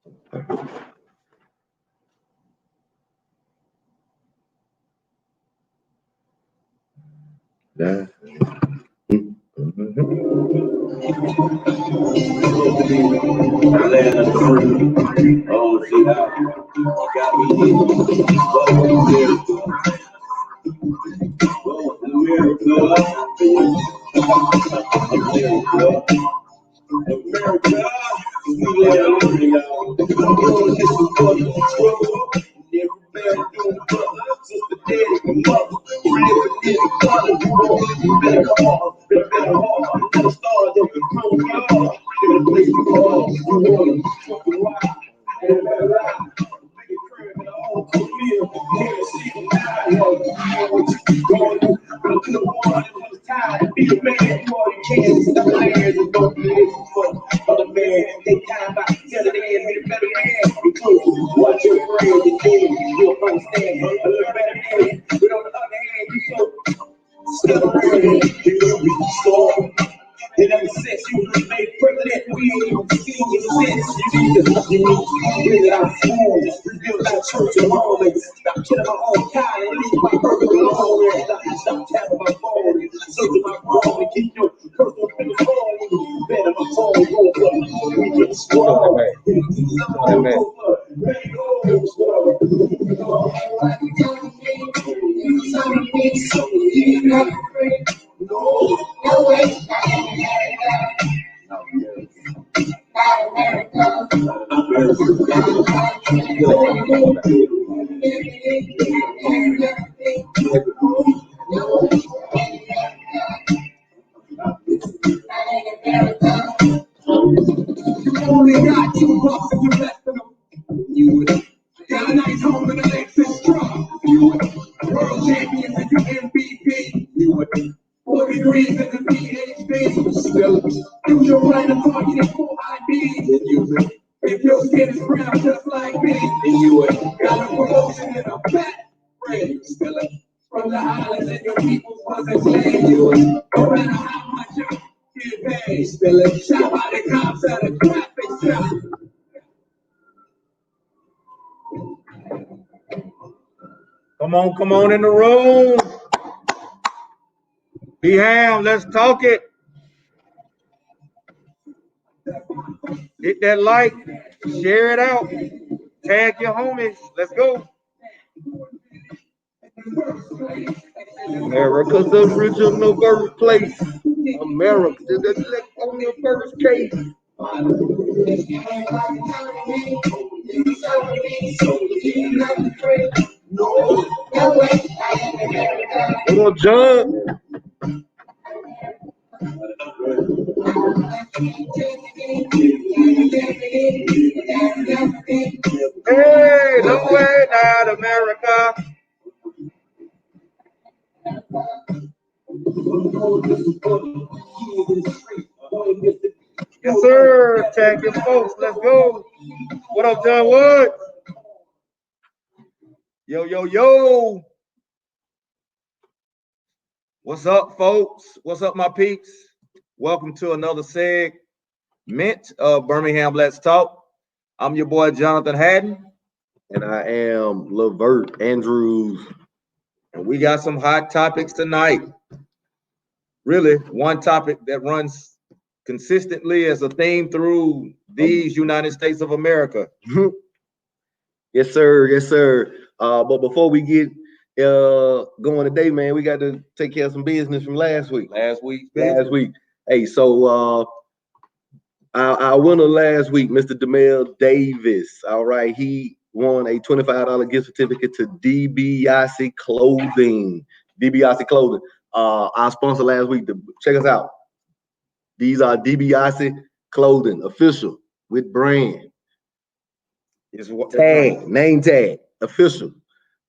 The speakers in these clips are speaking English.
Yeah. Oh, shit. Got me America, we lay on y'all. This is for the struggle. Never better do brother, sister, daddy, mother. Real nigga, father, you better call, better hard. Never start them, come on, in the place you call. You want to fucking wild, and better lie. Make it crib in the whole career. Can't see the lie, yo. You know what you going to do. Go to the one, it's time. Be a man, you all you can. Stop lying and don't believe for other man. Take time by telling them, be a better man. Because watch your brain, the thing you'll understand. A little better man. But on the other hand, you so celebrating, you will be strong. And ever since you was made president, we ain't even seen you since. You need to visit our schools, rebuild our church and home, and stop killing my own kind and leave my purpose alone. And stop tapping my phone, searching my phone, and keep your personal business on. Better my phone, go for we get strong. No way. Only got $2 if you left them. You would got a nice home in the Lexus truck. You would world champions and your MVP. You would 40 degrees in the PhD. Still, use your right to target for ID. If your skin is brown just like me, then you would got a promotion in a fat bread. Still, from the islands and your people's wasn't slaves. You would no matter how much you get paid. Still, shot by the cops at a traffic stop. Come on in the room. Birmingham, let's talk it. Hit that like, share it out, tag your homies. Let's go. America's original birthplace. America, let's on your first case. Come on, John. Hey, no way, not America. Yes, sir. Tag your folks. Let's go. What up, John Wood? Yo. What's up, folks? What's up, my peeps? Welcome to another segment of Birmingham Let's Talk. I'm your boy, Jonathan Haddon. And I am Levert Andrews. And we got some hot topics tonight. Really, one topic that runs consistently as a theme through these United States of America. Yes, sir. But before we get going today, man, we got to take care of some business from last week. Last week. Hey, so our winner last week, Mr. Demel Davis. All right, he won a $25 gift certificate to DiBiase Clothing. DiBiase Clothing. Our sponsor last week. Check us out. These are DiBiase Clothing, official with brand. It's tag, name tag, official.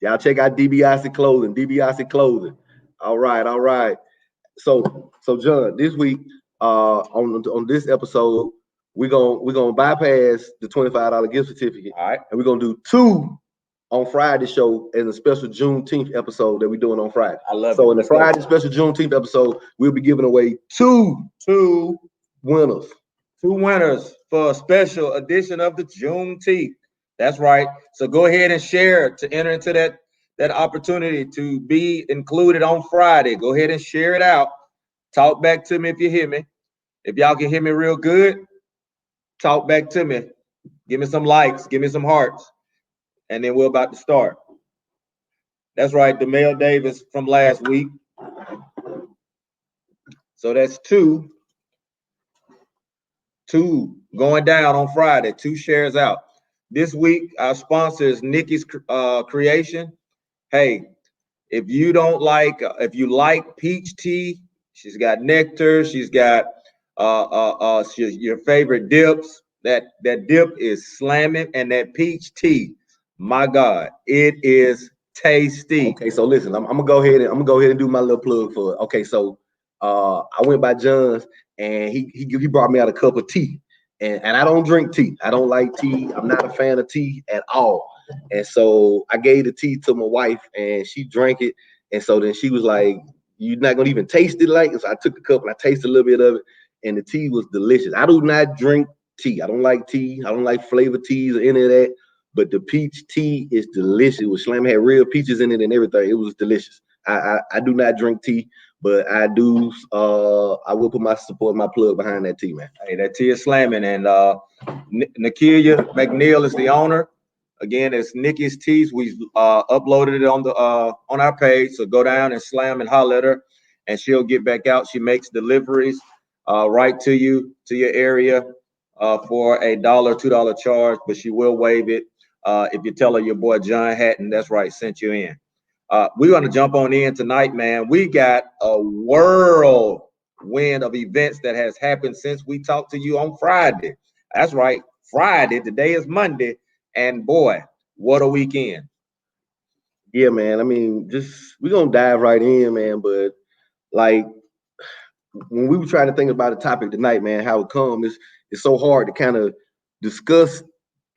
Y'all check out DiBiase Clothing. DiBiase Clothing. All right. So John, this week on this episode, we're gonna bypass the $25 gift certificate. All right. And we're gonna do two on Friday show and a special Juneteenth episode that we're doing on Friday. I love it. So in the Friday special Juneteenth episode, we'll be giving away two winners. Two winners for a special edition of the Juneteenth. That's right. So go ahead and share to enter into that opportunity to be included on Friday. Go ahead and share it out. Talk back to me if you hear me. If y'all can hear me real good, talk back to me. Give me some likes, give me some hearts, and then we're about to start. That's right, DeMel Davis from last week. So that's two going down on Friday, 2 shares out. This week, our sponsor is Nikki's Creation. Hey, if you like peach tea, she's got nectar, she's got your favorite dips. That dip is slamming, and that peach tea, my God, it is tasty. Okay, so listen, I'm gonna go ahead and do my little plug for it. Okay, so I went by John's and he brought me out a cup of tea. And I don't drink tea. I don't like tea. I'm not a fan of tea at all. And so I gave the tea to my wife and she drank it. And so then she was like, "You're not gonna even taste it like?" And so I took the cup and I tasted a little bit of it, and the tea was delicious. I do not drink tea. I don't like tea. I don't like flavored teas or any of that. But the peach tea is delicious. It was slam, had real peaches in it and everything. It was delicious. I do not drink tea, but I do. I will put my support, my plug behind that tea, man. Hey, that tea is slamming, and Nakia McNeil is the owner. Again, it's Nikki's Teas. We've uploaded it on our page, so go down and slam and holler at her, and she'll get back out. She makes deliveries right to you to your area for $1, $2 charge, but she will waive it if you tell her your boy John Hatton, that's right, sent you in. We're going to jump on in tonight, man. We got a whirlwind of events that has happened since we talked to you on Friday. That's right, Friday. Today is Monday, and boy, what a weekend. Yeah, man. I mean, we're gonna dive right in, man. But like when we were trying to think about a topic tonight, man, how it comes, it's so hard to kind of discuss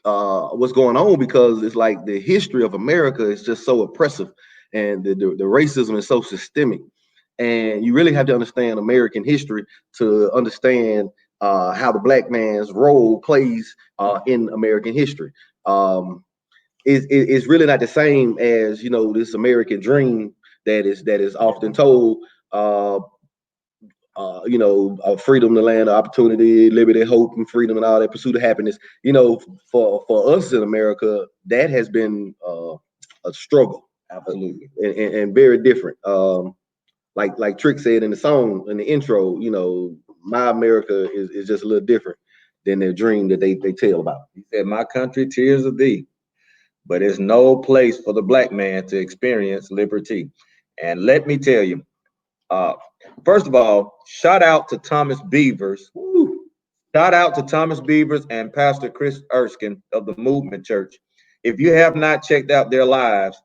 what's going on because it's like the history of America is just so oppressive, and the racism is so systemic, and you really have to understand American history to understand how the black man's role plays in American history. It's really not the same as this American dream that is often told. Freedom, the land of opportunity, liberty, hope, and freedom, and all that pursuit of happiness. For us in America, that has been a struggle, Absolutely, and very different. Like Trick said in the song in the intro, my America is just a little different than their dream that they tell about. He said, "My country, tears of thee." But it's no place for the black man to experience liberty. And let me tell you, uh, first of all, shout out to Thomas Beavers. Woo. Shout out to Thomas Beavers and Pastor Chris Erskine of the Movement Church. If you have not checked out their lives,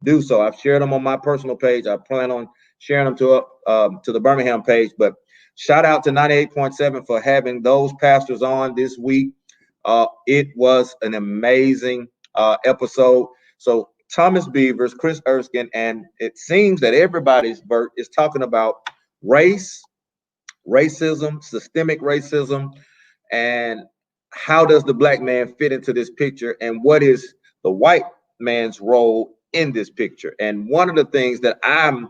do so. I've shared them on my personal page. I plan on sharing them to the Birmingham page. But shout out to 98.7 for having those pastors on this week. It was an amazing episode. So Thomas Beavers, Chris Erskine, and it seems that everybody's Bert is talking about racism, systemic racism, and how does the black man fit into this picture, and what is the white man's role in this picture. And one of the things that I'm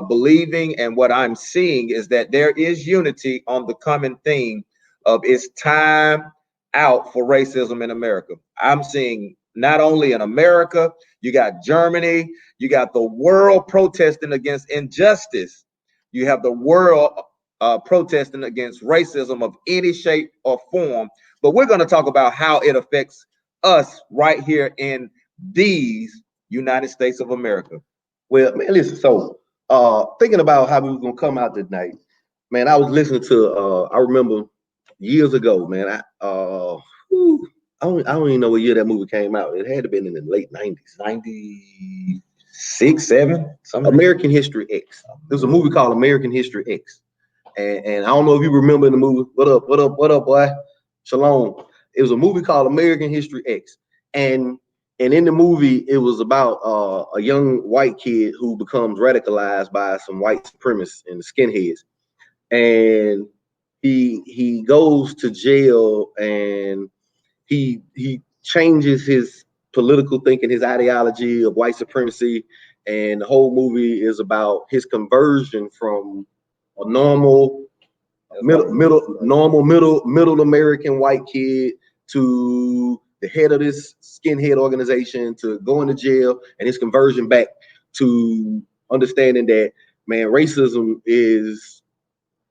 believing and what I'm seeing is that there is unity on the common theme of it's time out for racism in America. I'm seeing not only in America, you got Germany, you got the world protesting against injustice. You have the world protesting against racism of any shape or form. But we're going to talk about how it affects us right here in these United States of America. Well, man, listen. So, thinking about how we were gonna come out tonight, man, I was listening to. I remember years ago, man. I don't even know what year that movie came out. It had to have been in the late '90s, 96, 7, something. American History X. There was a movie called American History X, and I don't know if you remember the movie. What up? What up? What up, boy? Shalom. It was a movie called American History X, and in the movie, it was about a young white kid who becomes radicalized by some white supremacists and skinheads. And he goes to jail and he changes his political thinking, his ideology of white supremacy, and the whole movie is about his conversion from a middle American white kid to the head of this skinhead organization, to going to jail, and his conversion back to understanding that, man, racism is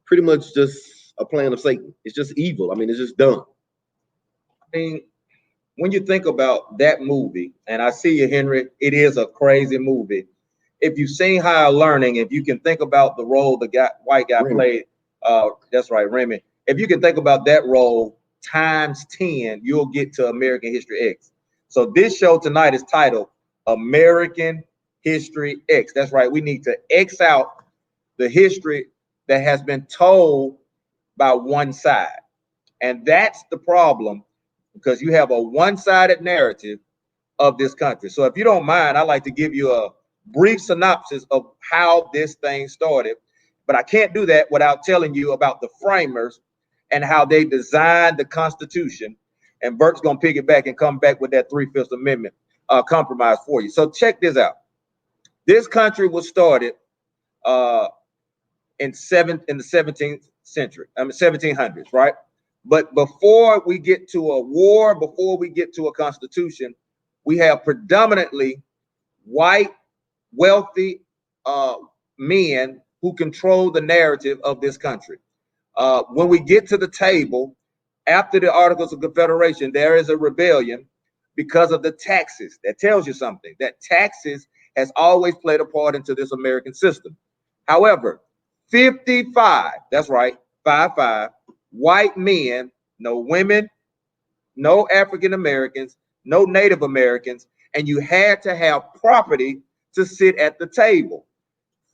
pretty much just a plan of Satan. It's just evil. I mean, it's just dumb. I mean, when you think about that movie, and I see you, Henry, it is a crazy movie. If you've seen Higher Learning, if you can think about the role the white guy Remy played, that's right, Remy. If you can think about that role times 10, you'll get to American History X. So this show tonight is titled American History X. That's right. We need to X out the history that has been told by one side. And that's the problem, because you have a one-sided narrative of this country. So if you don't mind, I'd like to give you a brief synopsis of how this thing started. But I can't do that without telling you about the framers and how they designed the Constitution. And Bert's going to pick it back and come back with that 3/5 Amendment compromise for you. So check this out. This country was started in the 17th century, 1700s, right? But before we get to a war, before we get to a constitution, we have predominantly white, wealthy men who control the narrative of this country. When we get to the table, after the Articles of Confederation, there is a rebellion because of the taxes. That tells you something, that taxes has always played a part into this American system. However, 55, that's right, 55, white men, no women, no African Americans, no Native Americans, and you had to have property to sit at the table.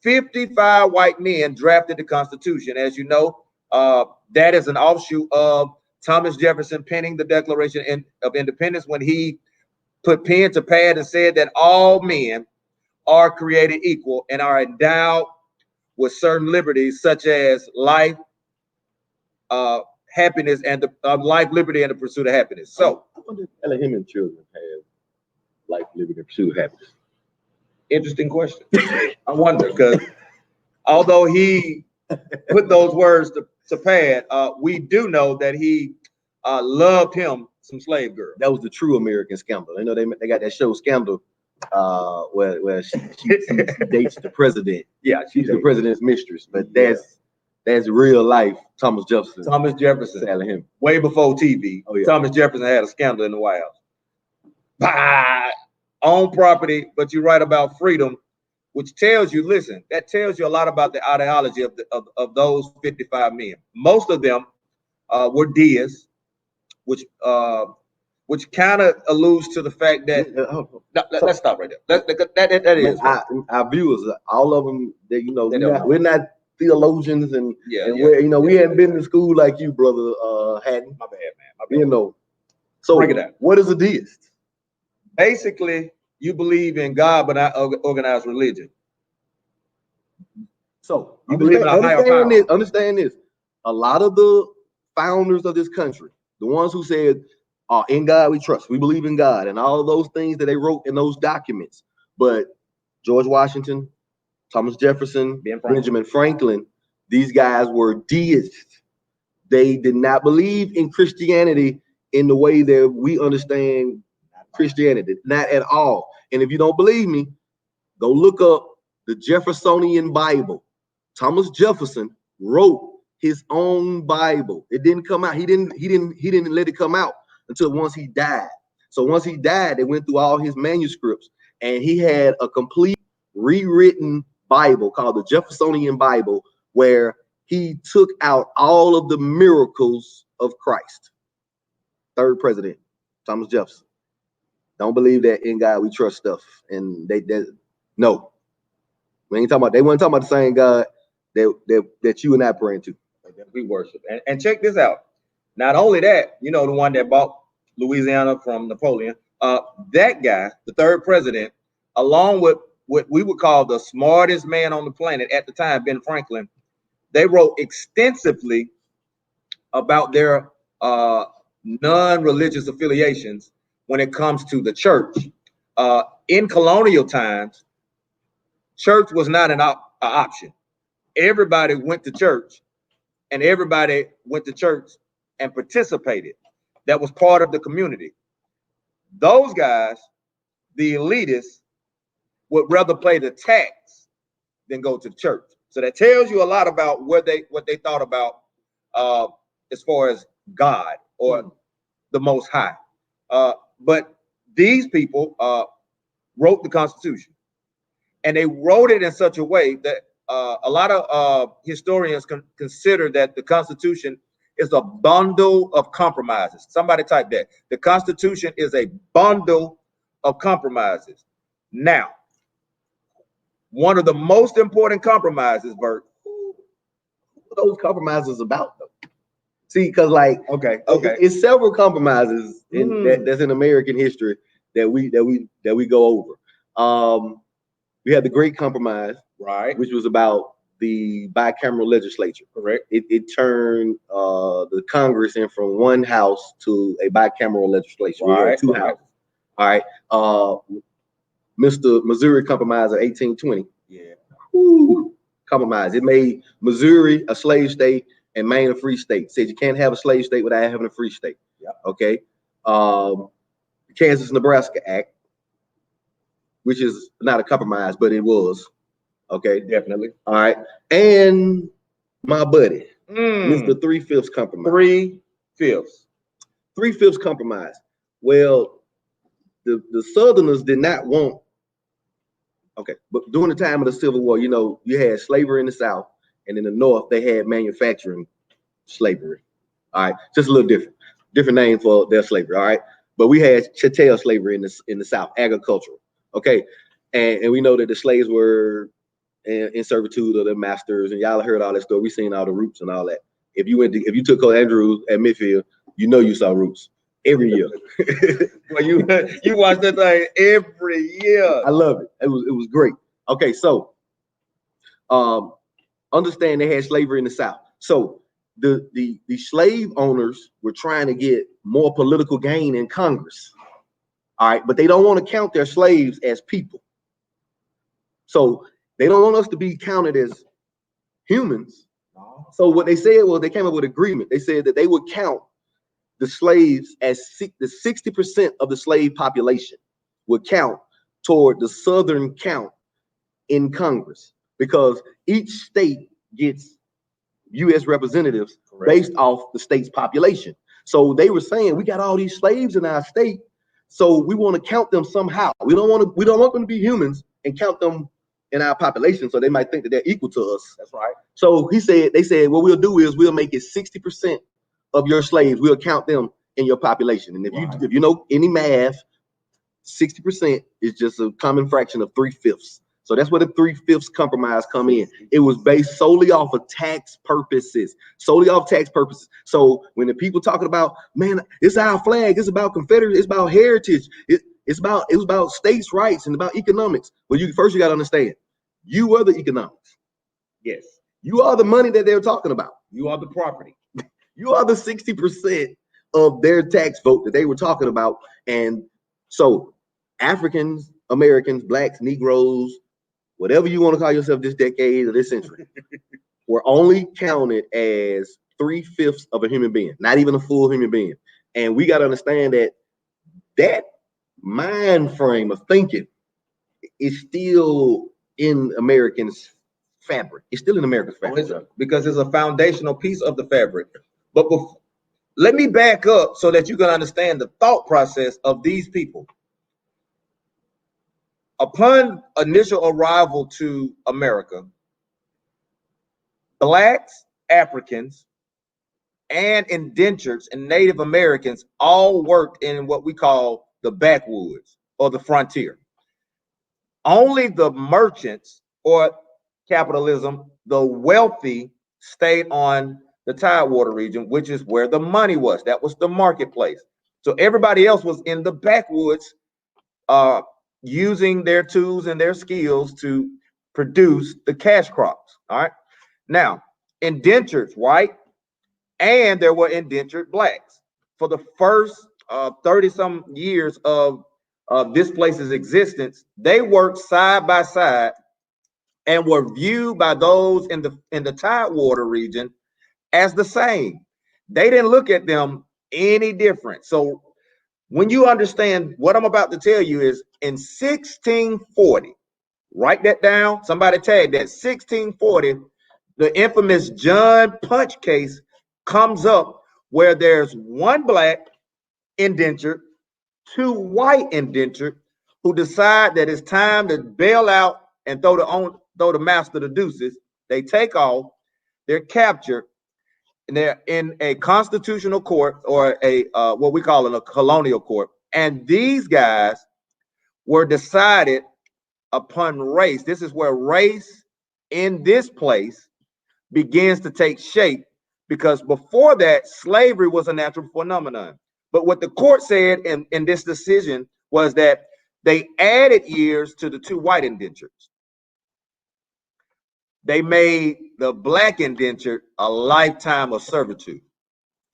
55 white men drafted the Constitution. As you know, that is an offshoot of Thomas Jefferson penning the Declaration of Independence, when he put pen to pad and said that all men are created equal and are endowed with certain liberties, such as life, happiness, and the life, liberty, and the pursuit of happiness. So, I wonder if Elohim children have life, liberty, and pursuit of happiness. Interesting question. I wonder, because although he put those words to pad, we do know that he loved him some slave girl. That was the true American Scandal. You know, they got that show Scandal, where she dates the president. Yeah, she's the president's mistress. But that's real life Thomas Jefferson. Thomas Jefferson, him way before TV. Oh, yeah. Thomas Jefferson had a scandal in the White House. Bah! Own property, but you write about freedom, which tells you, listen, that tells you a lot about the ideology of those 55 men. Most of them were deists, which kind of alludes to the fact that let's stop right there. That is our viewers, all of them. We're not theologians, and we hadn't been to school like you, brother. Hadn't. My bad, man. So break it down. What is a deist? Basically, you believe in God, but not organized religion. So you believe in a higher power. Understand this. A lot of the founders of this country, the ones who said, in God we trust, we believe in God, and all of those things that they wrote in those documents. But George Washington, Thomas Jefferson, Benjamin Franklin, these guys were deists. They did not believe in Christianity in the way that we understand Christianity, not at all. And if you don't believe me, go look up the Jeffersonian Bible. Thomas Jefferson wrote his own Bible. It didn't come out. He didn't let it come out until once he died. So once he died, they went through all his manuscripts, and he had a complete rewritten Bible called the Jeffersonian Bible, where he took out all of the miracles of Christ. Third president, Thomas Jefferson. Don't believe that in God we trust stuff. And no. We ain't talking about, they weren't talking about the same God that you and I praying to. That we worship. And check this out. Not only that, the one that bought Louisiana from Napoleon, that guy, the third president, along with what we would call the smartest man on the planet at the time, Ben Franklin, they wrote extensively about their non-religious affiliations when it comes to the church. In colonial times, church was not an option. Everybody went to church, and everybody went to church and participated. That was part of the community. Those guys, the elitists, would rather play the tax than go to the church. So that tells you a lot about what they thought about as far as God or the Most High. But these people wrote the Constitution, and they wrote it in such a way that a lot of historians consider that the Constitution is a bundle of compromises. Somebody type that. The Constitution is a bundle of compromises. Now, one of the most important compromises, Bert. What are those compromises about, though? See, because like, okay, it's several compromises that's in American history that we go over. We had the Great Compromise, right, which was about the bicameral legislature. Correct. It turned the Congress in from one house to a bicameral legislature. Right. We had two houses. All right. Mr. Missouri Compromise of 1820. Yeah. Compromise. It made Missouri a slave state and Maine a free state. Said you can't have a slave state without having a free state. Yeah. Okay. Kansas-Nebraska Act, which is not a compromise, but it was. Okay. Definitely. All right. And my buddy, Mr. 3/5 Compromise. 3/5. 3/5 Compromise. Well, the Southerners did not want. Okay, but during the time of the Civil War, you had slavery in the South, and in the North they had manufacturing slavery. All right, just a little different name for their slavery. All right, but we had chattel slavery in the South, agricultural. Okay, and we know that the slaves were in servitude of their masters, and y'all heard all that stuff. We seen all the Roots and all that. If you took Cole Andrews at Midfield, you saw Roots every year. Well, you watch that thing every year. I love it. It was great. Okay, so understand they had slavery in the South. So the slave owners were trying to get more political gain in Congress. All right, but they don't want to count their slaves as people. So they don't want us to be counted as humans. So what they said was they came up with an agreement. They said that they would count the slaves as the 60% of the slave population would count toward the Southern count in Congress, because each state gets U.S. representatives based off the state's population. So they were saying, we got all these slaves in our state, so we want to count them somehow. We don't want them to be humans and count them in our population, so they might think that they're equal to us. That's right. So they said, what we'll do is we'll make it 60% of your slaves. We'll count them in your population. And if you know any math, 60% is just a common fraction of 3/5. So that's where the 3/5 compromise come in. It was based solely off of tax purposes. So when the people talking about, man, it's our flag, it's about Confederate, it's about heritage, it's about states' rights and about economics. Well, you got to understand, you are the economics. Yes. You are the money that they're talking about. You are the property. You are the 60% of their tax vote that they were talking about. And so Africans, Americans, blacks, Negroes, whatever you want to call yourself this decade or this century, were only counted as 3/5 of a human being, not even a full human being. And we got to understand that mind frame of thinking is still in Americans' fabric. It's still in America's fabric. Because it's a foundational piece of the fabric. But let me back up so that you can understand the thought process of these people. Upon initial arrival to America, blacks, Africans, and indentures and Native Americans all worked in what we call the backwoods or the frontier. Only the merchants, or capitalism, the wealthy, stayed on the Tidewater region, which is where the money was. That was the marketplace. So everybody else was in the backwoods, using their tools and their skills to produce the cash crops. All right. Now, indentures, white, and there were indentured blacks. For the first 30 some years of this place's existence, they worked side by side and were viewed by those in the Tidewater region as the same. They didn't look at them any different. So when you understand what I'm about to tell you is in 1640, write that down. Somebody tag that 1640, the infamous John Punch case comes up where there's one black indentured, two white indentured who decide that it's time to bail out and throw the master the deuces. They take off, they're captured, and they're in a constitutional court or a what we call a colonial court. And these guys were decided upon race. This is where race in this place begins to take shape, because before that, slavery was a natural phenomenon. But what the court said in this decision was that they added years to the two white indentures. They made the black indentured a lifetime of servitude.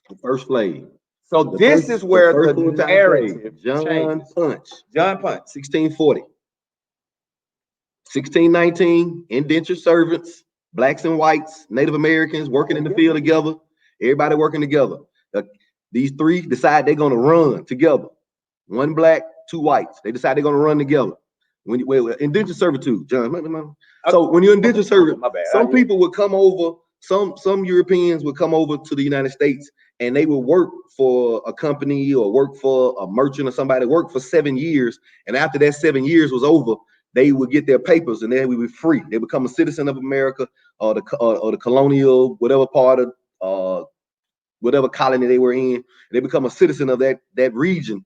The first slave. So this is where the narrative John Punch. John Punch, 1640. 1619, indentured servants, blacks and whites, Native Americans working in the field together, everybody working together. These three decide they're going to run together. One black, two whites. They decide they're going to run together. When indentured servitude, John. So when you're indentured servant, some people would come over, some Europeans would come over to the United States and they would work for a company or work for a merchant or somebody, work for 7 years. And after that 7 years was over, they would get their papers and they would be free. They become a citizen of America or the colonial, whatever part of whatever colony they were in. They become a citizen of that region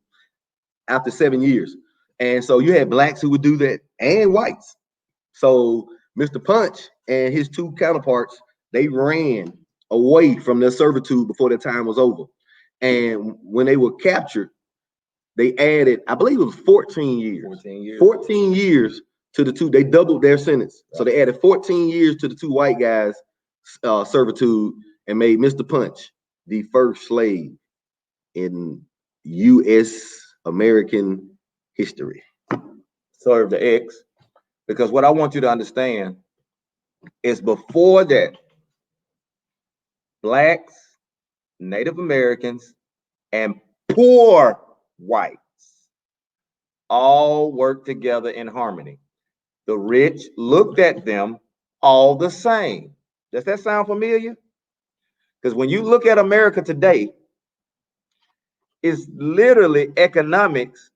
after 7 years. And so you had blacks who would do that and whites. So Mr. Punch and his two counterparts, they ran away from their servitude before their time was over. And when they were captured, they added, I believe it was 14 years. 14 years to the two. They doubled their sentence. So they added 14 years to the two white guys' servitude and made Mr. Punch the first slave in U.S. American history. Serve the X. Because what I want you to understand is before that, blacks, Native Americans, and poor whites all worked together in harmony. The rich looked at them all the same. Does that sound familiar? Because when you look at America today, it's literally economics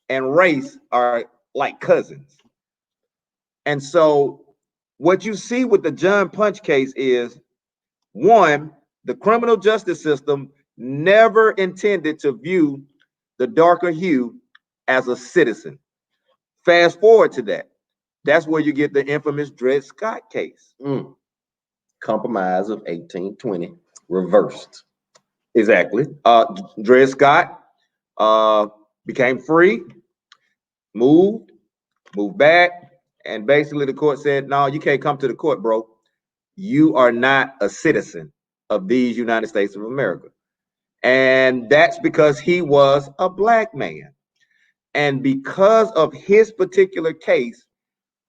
and race are like cousins. And so what you see with the John Punch case is, one, the criminal justice system never intended to view the darker hue as a citizen. Fast forward to that. That's where you get the infamous Dred Scott case. Compromise of 1820 reversed. Exactly. Dred Scott became free, moved back, and basically the court said, no, you can't come to the court, bro. You are not a citizen of these United States of America. And that's because he was a black man. And because of his particular case,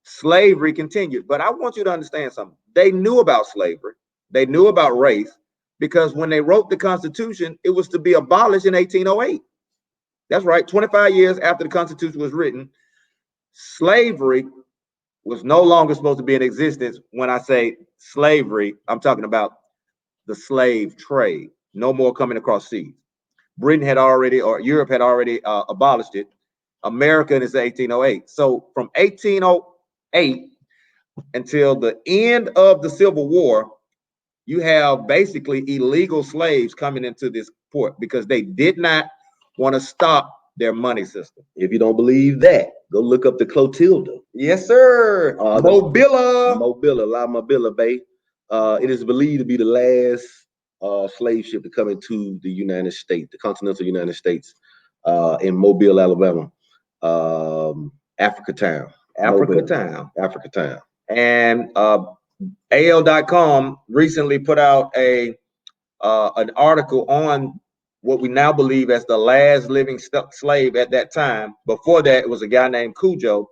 slavery continued. But I want you to understand something. They knew about slavery. They knew about race, because when they wrote the Constitution, it was to be abolished in 1808. That's right. 25 years after the Constitution was written, slavery was no longer supposed to be in existence. When I say slavery, I'm talking about the slave trade. No more coming across seas. Britain had already, or Europe had already abolished it. America is 1808. So from 1808 until the end of the Civil War, you have basically illegal slaves coming into this port because they did not want to stop their money system. If you don't believe that, go look up the Clotilda. Yes, sir. Mobilla. La Mobilla Bay. It is believed to be the last slave ship to come into the United States, the continental United States, in Mobile, Alabama. Africa Town. And AL.com recently put out a an article on what we now believe as the last living slave at that time. Before that, it was a guy named Cujo.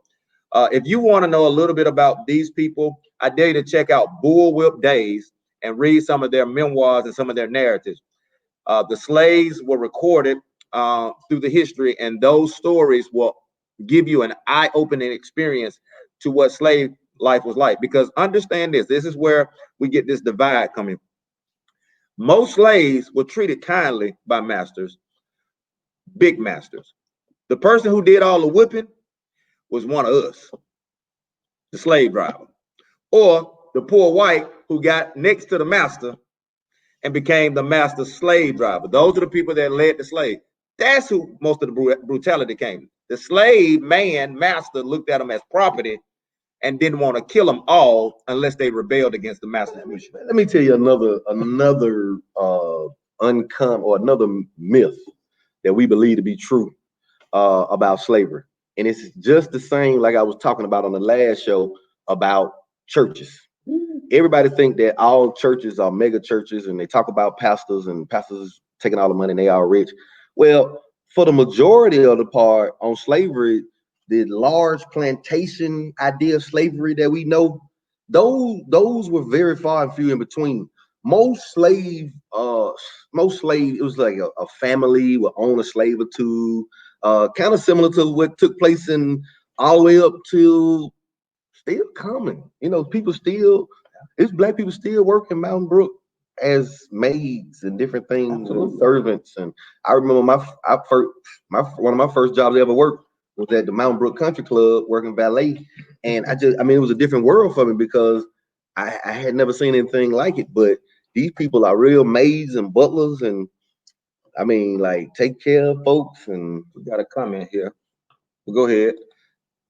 If you want to know a little bit about these people, I dare you to check out Bullwhip Days and read some of their memoirs and some of their narratives. The slaves were recorded through the history, and those stories will give you an eye-opening experience to what slave life was like. Because understand this, this is where we get this divide coming. Most slaves were treated kindly by masters, big masters. The person who did all the whipping was one of us, the slave driver, or the poor white who got next to the master and became the master's slave driver. Those are the people that led the slave. That's who most of the brutality came. The slave man master looked at them as property and didn't want to kill them all unless they rebelled against the master. Let me tell you another uncommon or another myth that we believe to be true about slavery, and it's just the same like I was talking about on the last show about churches. Everybody think that all churches are mega churches, and they talk about pastors and pastors taking all the money and they are rich. Well, for the majority of the part on slavery, the large plantation idea of slavery that we know, those were very far and few in between. Most slave, it was like a family would own a slave or two, kind of similar to what took place in all the way up to still common. People still, it's black people still working Mountain Brook as maids and different things and servants. And I remember one of my first jobs I ever worked was at the Mountain Brook Country Club working valet. And it was a different world for me because I had never seen anything like it. But these people are real maids and butlers, and like take care of folks. And we got a comment here. Well, go ahead.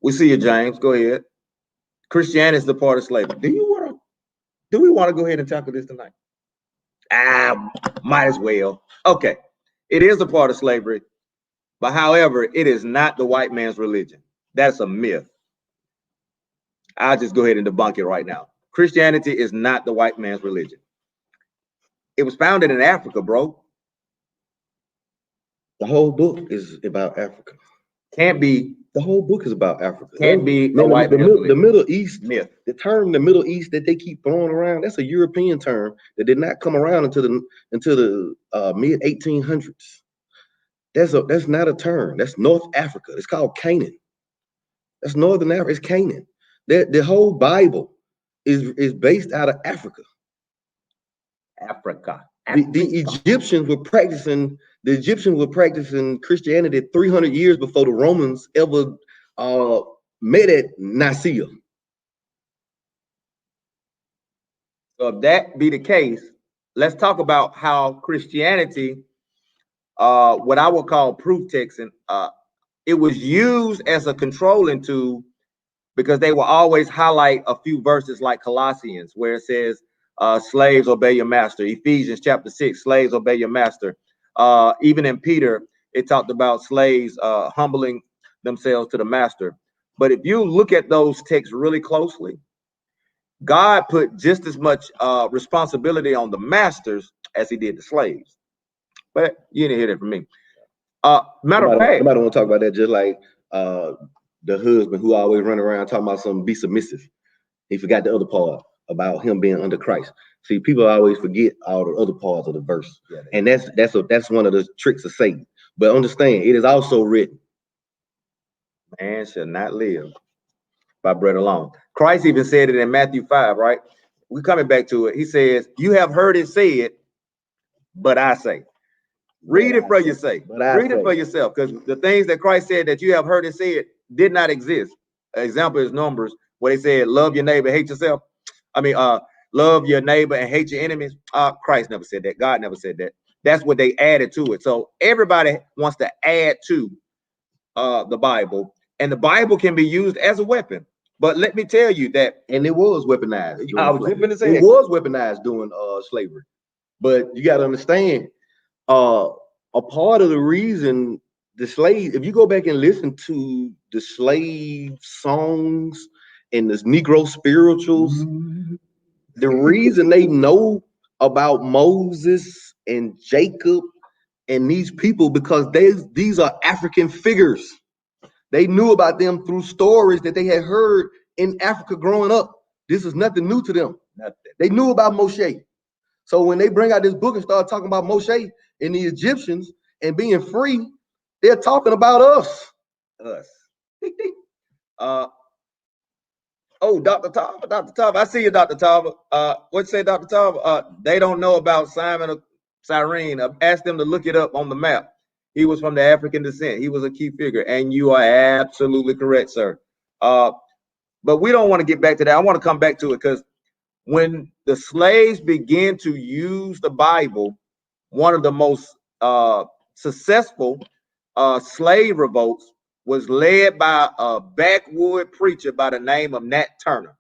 We see you, James. Go ahead. Christianity is the part of slavery. Do we want to go ahead and tackle this tonight? Might as well. Okay. It is a part of slavery, but however, it is not the white man's religion. That's a myth. I'll just go ahead and debunk it right now. Christianity is not the white man's religion. It was founded in Africa, bro. The whole book is about Africa. Can't be. The whole book is about Africa. Can't be the Middle East myth. The term the Middle East that they keep throwing around, that's a European term that did not come around until the mid 1800s. That's not a term. That's North Africa. It's called Canaan. That's Northern Africa. It's Canaan. The whole Bible is based out of Africa. Africa. The Egyptians were practicing Christianity 300 years before the Romans ever met at Nicaea. So if that be the case, let's talk about how Christianity, what I would call proof texting, it was used as a controlling tool because they will always highlight a few verses like Colossians, where it says, slaves, obey your master. Ephesians chapter 6, slaves, obey your master. Even in Peter, it talked about slaves humbling themselves to the master. But if you look at those texts really closely, God put just as much responsibility on the masters as he did the slaves. But you didn't hear that from me. Matter of fact, somebody want to talk about that, just like the husband who always run around talking about something, be submissive. He forgot the other part about him being under Christ. See, people always forget all the other parts of the verse, and that's one of the tricks of Satan. But understand, it is also written, man shall not live by bread alone. Christ even said it in Matthew 5, right? We're coming back to it. He says, you have heard it said, but I say. Read it for yourself. Read it for yourself, because the things that Christ said that you have heard it said did not exist. An example is Numbers, where they said, love your neighbor, hate yourself. Love your neighbor and hate your enemies. Christ never said that. God never said that. That's what they added to it. So everybody wants to add to the Bible, and the Bible can be used as a weapon. But let me tell you that, and it was weaponized. I was just going to say it was weaponized during slavery. But you got to understand, a part of the reason the slave, if you go back and listen to the slave songs and the Negro spirituals, the reason they know about Moses and Jacob and these people because these are African figures. They knew about them through stories that they had heard in Africa growing up. This is nothing new to them. Nothing. They knew about Moshe. So when they bring out this book and start talking about Moshe and the Egyptians and being free, they're talking about us. Us. Oh, Dr. Tava, I see you, Dr. Tava. What you say, Dr. Tava? They don't know about Simon of Cyrene. Ask them to look it up on the map. He was from the African descent. He was a key figure, and you are absolutely correct, sir. But we don't want to get back to that. I want to come back to it because when the slaves began to use the Bible, one of the most successful slave revolts was led by a backwood preacher by the name of Nat Turner.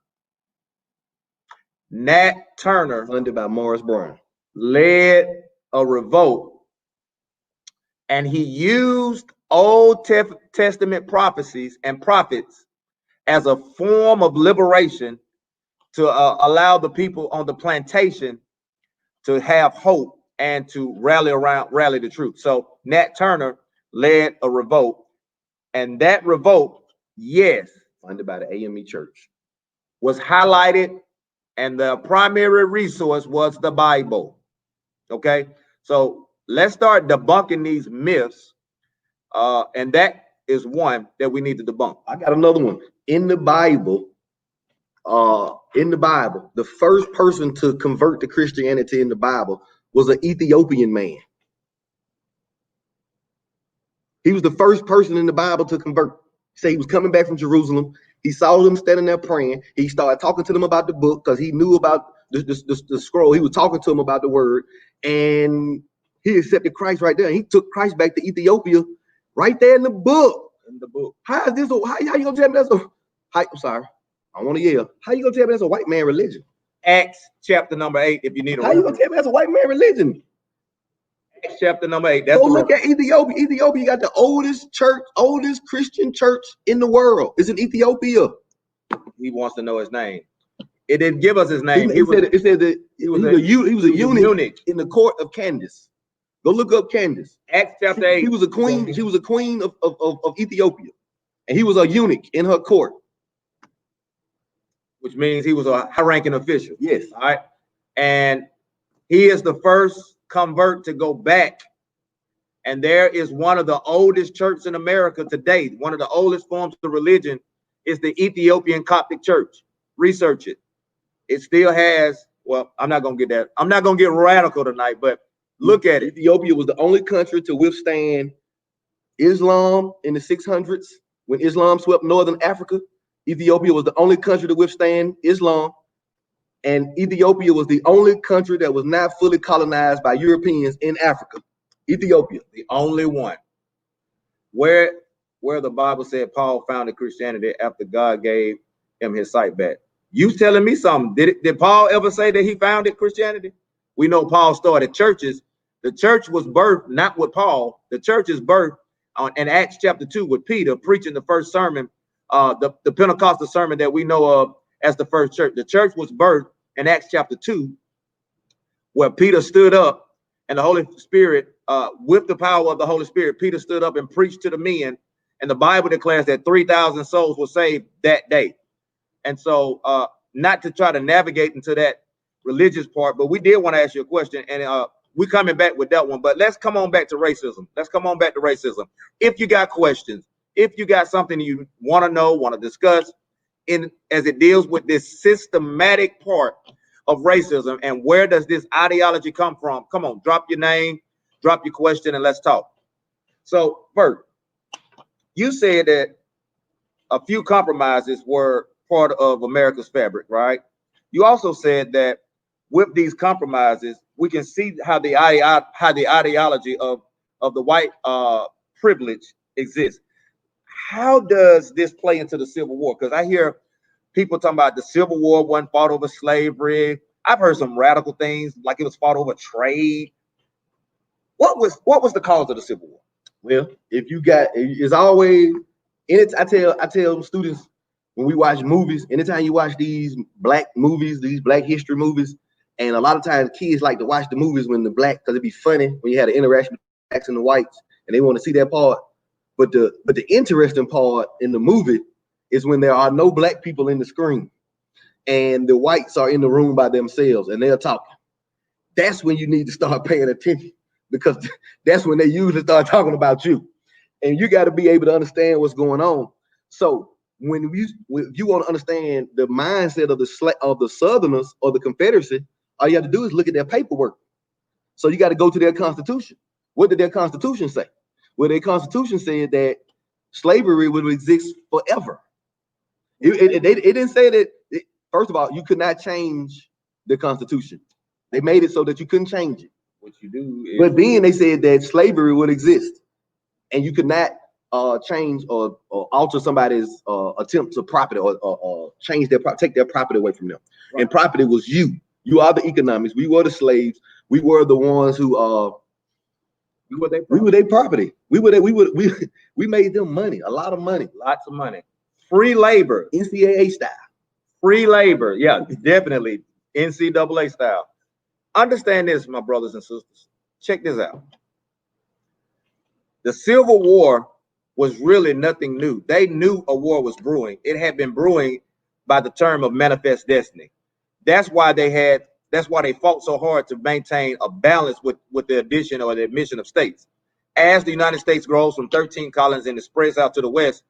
Nat Turner, Funded by Morris Brown, led a revolt, and he used Old Testament prophecies and prophets as a form of liberation to allow the people on the plantation to have hope and to rally the troops. So Nat Turner led a revolt, and that revolt, yes, funded by the AME Church, was highlighted, and the primary resource was the Bible. Okay, so let's start debunking these myths, and that is one that we need to debunk. I got another one. In the Bible, the first person to convert to Christianity in the Bible was an Ethiopian man. He was the first person in the Bible to convert. Say he was coming back from Jerusalem. He saw them standing there praying. He started talking to them about the book because he knew about the scroll. He was talking to them about the word, and he accepted Christ right there. He took Christ back to Ethiopia right there in the book. In the book. How is this? How you gonna tell me that's a? I'm sorry, I want to yell. How you gonna tell me that's a white man religion? Acts chapter number 8. If you need a. How you gonna tell me that's a white man religion? Acts chapter number 8. That's Go look at Ethiopia. Ethiopia got the oldest church, oldest Christian church in the world. It's in Ethiopia. He wants to know his name. It didn't give us his name. It said that he was a eunuch in the court of Candace. Go look up Candace. Acts chapter 8. He was a queen. She was a queen of Ethiopia, and he was a eunuch in her court, which means he was a high-ranking official. Yes. All right, and he is the first convert to go back. And there is one of the oldest churches in America today. One of the oldest forms of religion is the Ethiopian Coptic Church. Research it. It still has, well, I'm not going to get that. I'm not going to get radical tonight, but look at it. Ethiopia was the only country to withstand Islam in the 600s. When Islam swept northern Africa, Ethiopia was the only country to withstand Islam. And Ethiopia was the only country that was not fully colonized by Europeans in Africa. Ethiopia, the only one. Where the Bible said Paul founded Christianity after God gave him his sight back. You telling me something? Did Paul ever say that he founded Christianity? We know Paul started churches. The church was birthed not with Paul. The church is birthed in Acts chapter 2 with Peter preaching the first sermon, the Pentecostal sermon that we know of as the first church. The church was birthed in Acts chapter 2, where Peter stood up and the Holy Spirit, with the power of the Holy Spirit, Peter stood up and preached to the men. And the Bible declares that 3,000 souls were saved that day. And so, not to try to navigate into that religious part, but we did want to ask you a question, and we're coming back with that one. But let's come on back to racism. If you got questions, if you got something you want to know, want to discuss, as it deals with this systematic part of racism, and where does this ideology come from? Come on, drop your name, drop your question, and let's talk. So, Bert, you said that a few compromises were part of America's fabric, right? You also said that with these compromises, we can see how the ideology of the white privilege exists. How does this play into the Civil War? Because I hear people talking about the Civil War wasn't fought over slavery. I've heard some radical things like it was fought over trade. What was the cause of the Civil War? Well, it's always, I tell students when we watch movies, anytime you watch these black movies, these black history movies, And a lot of times kids like to watch the movies when the black, because it'd be funny when you had an interaction between the blacks and the whites, and they want to see that part. But the interesting part in the movie is when there are no black people in the screen and the whites are in the room by themselves and they're talking. That's when you need to start paying attention, because that's when they usually start talking about you. And you got to be able to understand what's going on. So when you want to understand the mindset of the Southerners or the Confederacy, all you have to do is look at their paperwork. So you got to go to their Constitution. What did their Constitution say? Well, their Constitution said that slavery would exist forever. It didn't say that. First of all, you could not change the Constitution. They made it so that you couldn't change it. What you do is, But then they said that slavery would exist, and you could not change or alter somebody's attempt to property or change take their property away from them. Right. And property was you. You are the economics. We were the slaves. We were the ones who we were their property. We made them money, a lot of money, lots of money. Free labor, NCAA style. Free labor, yeah, definitely NCAA style. Understand this, my brothers and sisters. Check this out. The Civil War was really nothing new. They knew a war was brewing. It had been brewing by the term of manifest destiny. That's why they fought so hard to maintain a balance with the addition or the admission of states. As the United States grows from 13 colonies and it spreads out to the west,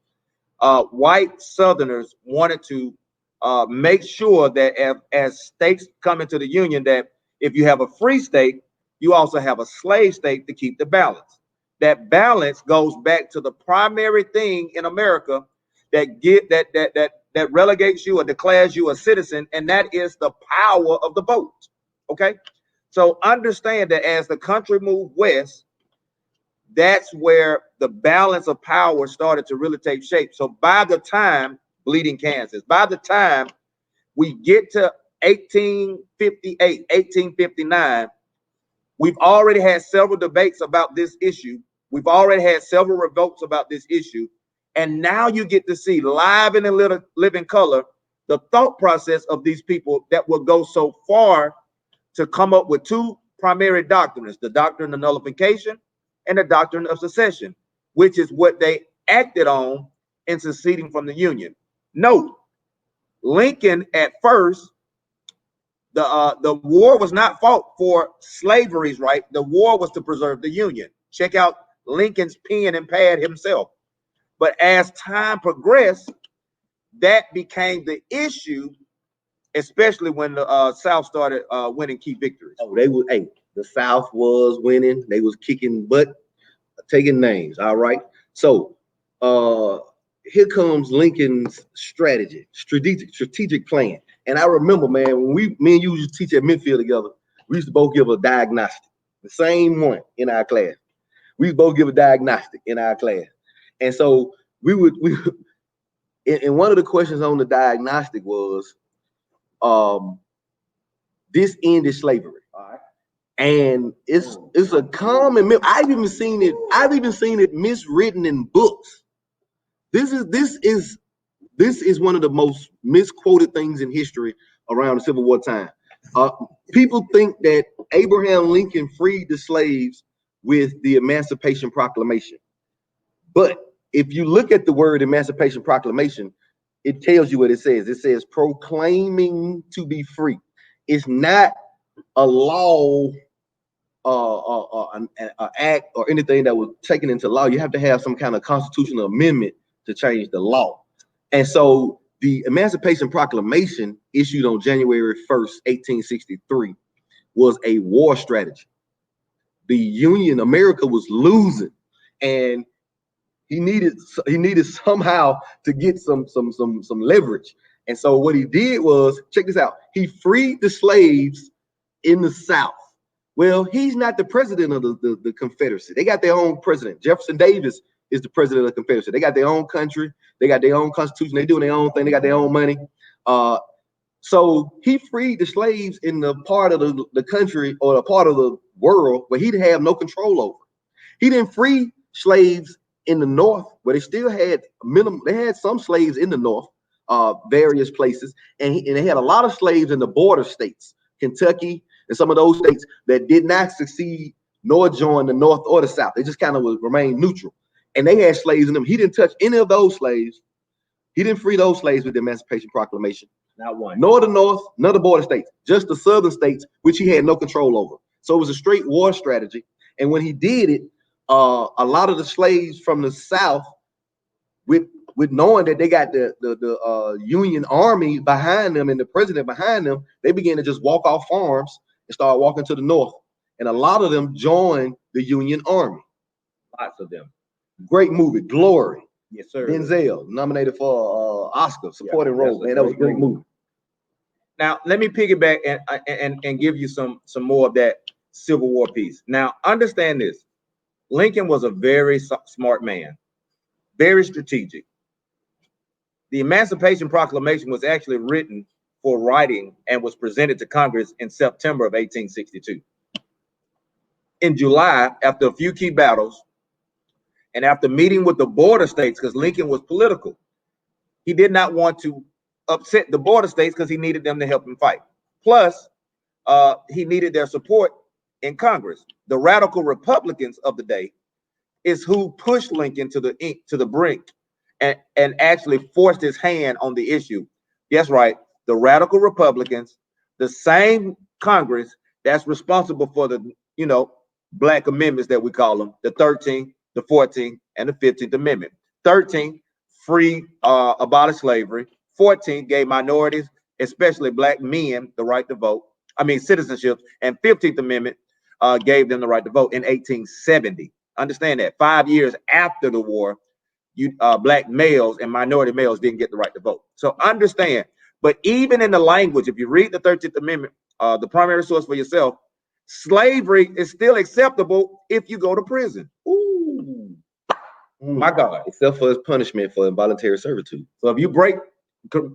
white Southerners wanted to make sure that as states come into the Union, that if you have a free state, you also have a slave state to keep the balance. That balance goes back to the primary thing in America that relegates you or declares you a citizen, and that is the power of the vote. Okay, so understand that as the country moved west, that's where the balance of power started to really take shape. So by the time Bleeding Kansas, by the time we get to 1858, 1859, we've already had several debates about this issue. We've already had several revolts about this issue. And now you get to see live and in living color the thought process of these people that will go so far to come up with two primary doctrines, the doctrine of nullification and the doctrine of secession, which is what they acted on in seceding from the Union. Note, Lincoln at first, the war was not fought for slavery's right. The war was to preserve the Union. Check out Lincoln's pen and pad himself. But as time progressed, that became the issue, especially when the South started winning key victories. Oh, the South was winning. They was kicking butt, taking names. All right. So here comes Lincoln's strategic plan. And I remember, man, when me and you used to teach at Midfield together, we used to both give a diagnostic, the same one in our class. We both give a diagnostic in our class. And so we would and one of the questions on the diagnostic was, this ended slavery. All right. And it's a common myth. I've even seen it miswritten in books. This is one of the most misquoted things in history around the Civil War time. People think that Abraham Lincoln freed the slaves with the Emancipation Proclamation. But if you look at the word Emancipation Proclamation, it tells you what it says. It says proclaiming to be free. It's not a law, an act, or anything that was taken into law. You have to have some kind of constitutional amendment to change the law. And so the Emancipation Proclamation, issued on January 1st, 1863, was a war strategy. The Union, America, was losing, and he needed somehow to get some leverage. And so what he did was, check this out, he freed the slaves in the South. Well, he's not the president of the Confederacy. They got their own president. Jefferson Davis is the president of the Confederacy. They got their own country. They got their own constitution. They doing their own thing. They got their own money. So he freed the slaves in the part of the country or the part of the world where he'd have no control over. He didn't free slaves in the North, where they still had they had some slaves in the North, various places, and they had a lot of slaves in the border states, Kentucky, and some of those states that did not succeed nor join the North or the South. They just kind of remained neutral. And they had slaves in them. He didn't touch any of those slaves. He didn't free those slaves with the Emancipation Proclamation. Not one. Nor the North, nor the border states, just the southern states, which he had no control over. So it was a straight war strategy. And when he did it, a lot of the slaves from the South, with knowing that they got the Union Army behind them and the president behind them, they began to just walk off farms and start walking to the North. And a lot of them joined the Union Army. Lots of them. Great movie, Glory. Yes, sir. Denzel nominated for Oscar supporting role. Man, that was a great movie. Now let me piggyback and give you some more of that Civil War piece. Now understand this: Lincoln was a very smart man, very strategic. The Emancipation Proclamation was actually written for writing and was presented to Congress in September of 1862. In July, after a few key battles, and after meeting with the border states, because Lincoln was political, he did not want to upset the border states because he needed them to help him fight. Plus, he needed their support in Congress. The radical Republicans of the day is who pushed Lincoln to the brink and actually forced his hand on the issue. Yes, right. The radical Republicans, the same Congress that's responsible for the Black amendments that we call them, the 13th, the 14th, and the 15th Amendment. 13th, free, abolish slavery. 14th, gave minorities, especially Black men, the right to vote. Citizenship. And 15th Amendment gave them the right to vote in 1870. Understand that 5 years after the war, Black males and minority males didn't get the right to vote. So understand. But even in the language, if you read the 13th Amendment, the primary source for yourself, slavery is still acceptable if you go to prison. Ooh, my God! Except for its punishment for involuntary servitude. So if you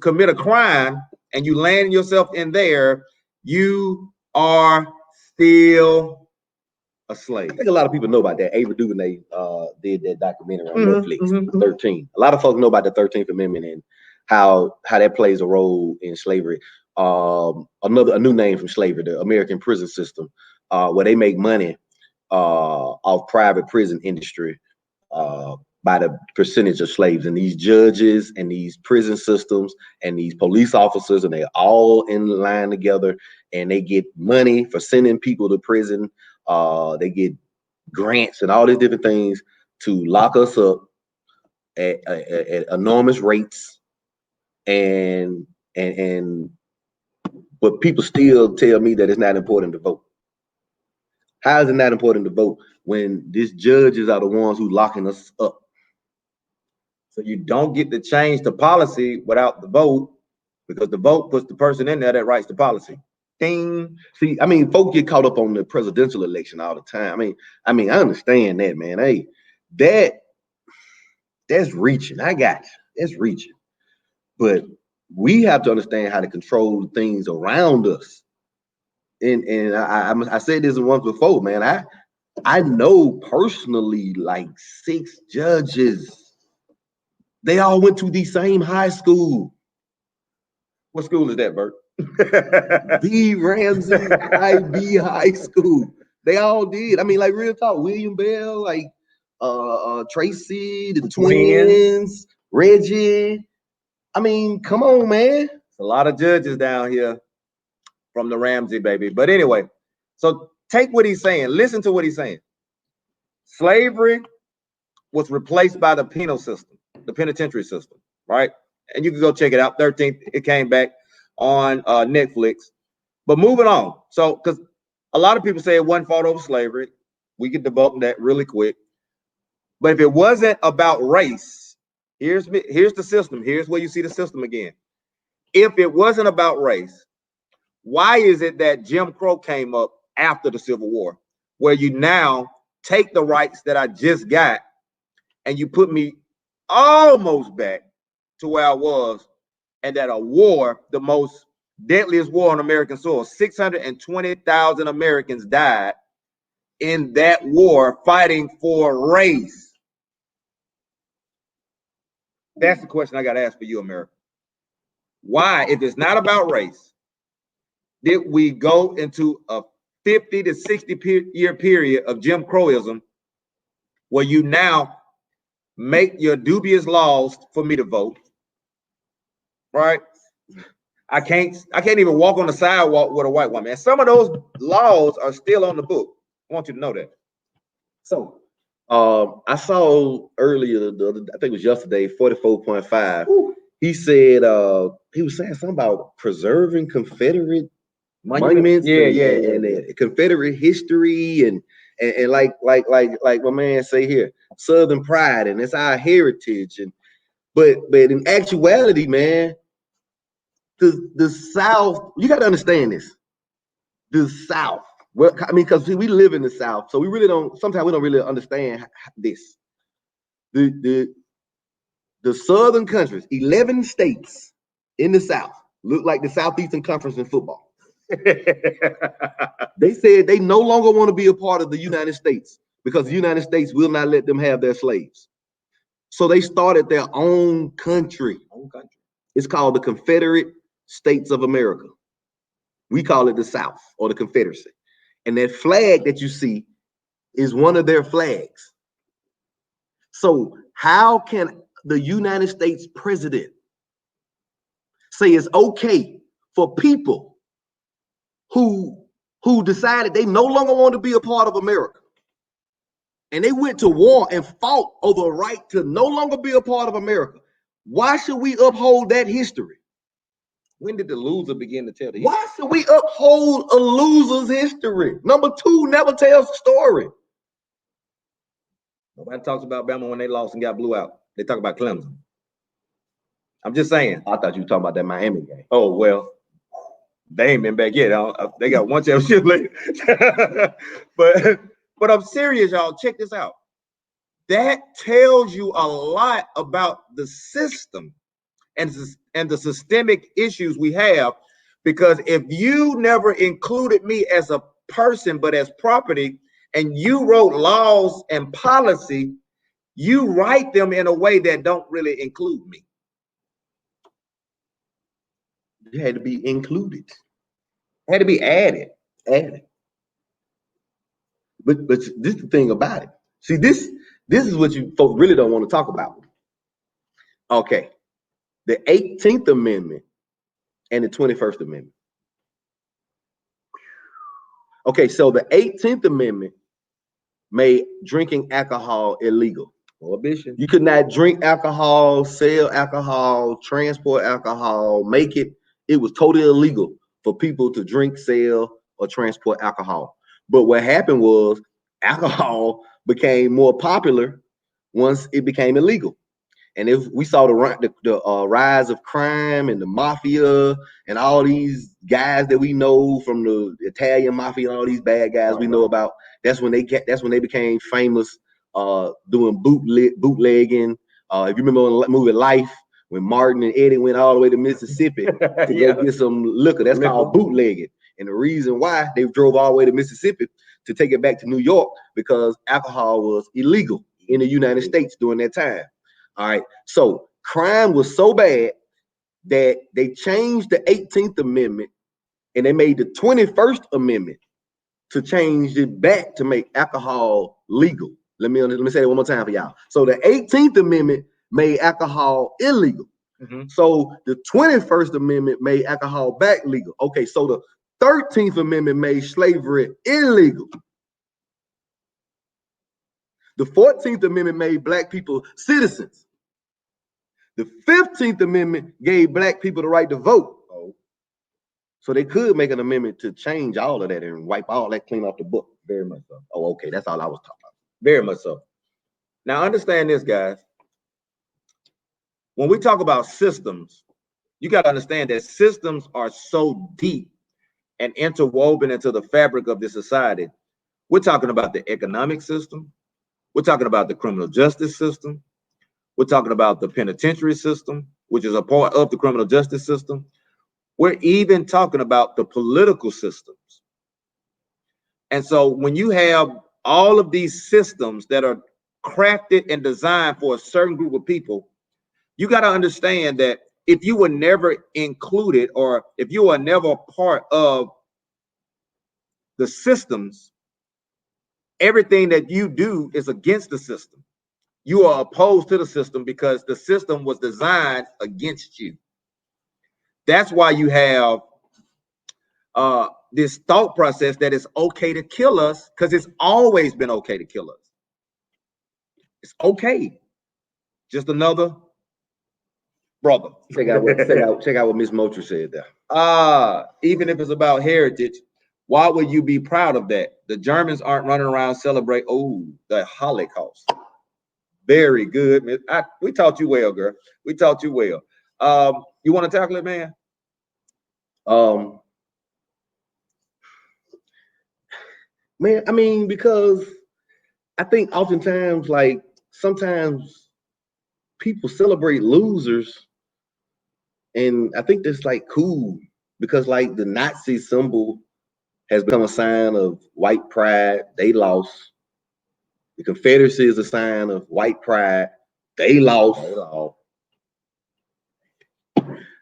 commit a crime and you land yourself in there, you are still a slave. I think a lot of people know about that. Ava DuVernay did that documentary on Netflix. 13. A lot of folks know about the 13th Amendment and how that plays a role in slavery. A new name from slavery, the American prison system, where they make money off private prison industry by the percentage of slaves. And these judges and these prison systems and these police officers, and they're all in line together, and they get money for sending people to prison. They get grants and all these different things to lock us up at enormous rates, and but people still tell me that it's not important to vote. How is it not important to vote when these judges are the ones who locking us up? So you don't get to change the policy without the vote, because the vote puts the person in there that writes the policy. Ding. See, folks get caught up on the presidential election all the time. I understand that, man. Hey, that's reaching. I got you. That's reaching. But we have to understand how to control things around us. And I said this once before, man. I know personally like 6 judges. They all went to the same high school. What school is that, Bert? B. Ramsey IB High School. They all did. Like real talk. William Bell, like Tracy, the twins, Reggie. Come on, man. It's a lot of judges down here from the Ramsey, baby. But anyway, so take what he's saying. Listen to what he's saying. Slavery was replaced by the penal system, the penitentiary system, right? And you can go check it out. 13th, it came back on Netflix. But moving on. So, because a lot of people say it wasn't fought over slavery. We can debunk that really quick. But if it wasn't about race, here's the system. Here's where you see the system again. If it wasn't about race, why is it that Jim Crow came up after the Civil War, where you now take the rights that I just got and you put me almost back to where I was, and that a war, the most deadliest war on American soil, 620,000 Americans died in that war fighting for race? That's the question I got to ask for you, America. Why, if it's not about race, did we go into a 50 to 60-year period of Jim Crowism where you now make your dubious laws for me to vote, right? I can't even walk on the sidewalk with a white woman. And some of those laws are still on the book. I want you to know that. So I saw earlier, I think it was yesterday, 44.5. He said he was saying something about preserving Confederate monuments, and Confederate history, and like my man say here, Southern pride, and it's our heritage. And but in actuality, man, the South, you got to understand this. The South, well, I mean, because we live in the South, so we really don't. Sometimes we don't really understand this. The Southern countries, 11 states in the South, look like the Southeastern Conference in football. They said they no longer want to be a part of the United States because the United States will not let them have their slaves. So they started their own country. It's called the Confederate States of America. We call it the South or the Confederacy. And that flag that you see is one of their flags. So how can the United States president say it's okay for people who decided they no longer want to be a part of America, and they went to war and fought over the right to no longer be a part of America? Why should we uphold that history? When did the loser begin to tell the history? Why should we uphold a loser's history? Number two never tells the story. Nobody talks about Bama when they lost and got blew out. They talk about Clemson. I'm just saying. I thought you were talking about that Miami game. Oh, well, they ain't been back yet. They got one championship later. But I'm serious, y'all. Check this out. That tells you a lot about the system and the systemic issues we have. Because if you never included me as a person, but as property, and you wrote laws and policy, you write them in a way that don't really include me. You had to be included. It had to be added. But this is the thing about it. See, this is what you folks really don't want to talk about. Okay. The 18th Amendment and the 21st Amendment. Okay, so the 18th Amendment made drinking alcohol illegal. Prohibition. You could not drink alcohol, sell alcohol, transport alcohol, make it. It was totally illegal for people to drink, sell, or transport alcohol. But what happened was alcohol became more popular once it became illegal. And if we saw the rise of crime and the mafia and all these guys that we know from the Italian mafia and all these bad guys we know about, that's when they became famous doing bootlegging. If you remember the movie Life, when Martin and Eddie went all the way to Mississippi to go get some liquor, that's called bootlegging. And the reason why they drove all the way to Mississippi to take it back to New York, because alcohol was illegal in the United States during that time. All right, so crime was so bad that they changed the 18th Amendment and they made the 21st Amendment to change it back to make alcohol legal. Let me say that one more time for y'all. So the 18th Amendment made alcohol illegal. Mm-hmm. So the 21st Amendment made alcohol back legal. Okay, so the 13th Amendment made slavery illegal. The 14th Amendment made black people citizens. The 15th Amendment gave black people the right to vote. So they could make an amendment to change all of that and wipe all that clean off the book. Very much so. Oh, okay. That's all I was talking about. Very much so. Now, understand this, guys. When we talk about systems, you got to understand that systems are so deep and interwoven into the fabric of this society. We're talking about the economic system. We're talking about the criminal justice system. We're talking about the penitentiary system, which is a part of the criminal justice system. We're even talking about the political systems. And so when you have all of these systems that are crafted and designed for a certain group of people, you got to understand that if you were never included, or if you were never part of the systems, everything that you do is against the system. You are opposed to the system because the system was designed against you. That's why you have this thought process that it's okay to kill us, because it's always been okay to kill us. It's okay. Just another brother. Check out what Miss Mocher said there. Even if it's about heritage, why would you be proud of that? The Germans aren't running around celebrate the Holocaust. Very good. We taught you well, girl. We taught you well. You want to tackle it, man? Man, I mean, because I think oftentimes, like, sometimes people celebrate losers, and I think that's like cool because, like, the Nazi symbol has become a sign of white pride. They lost. The Confederacy is a sign of white pride. They lost.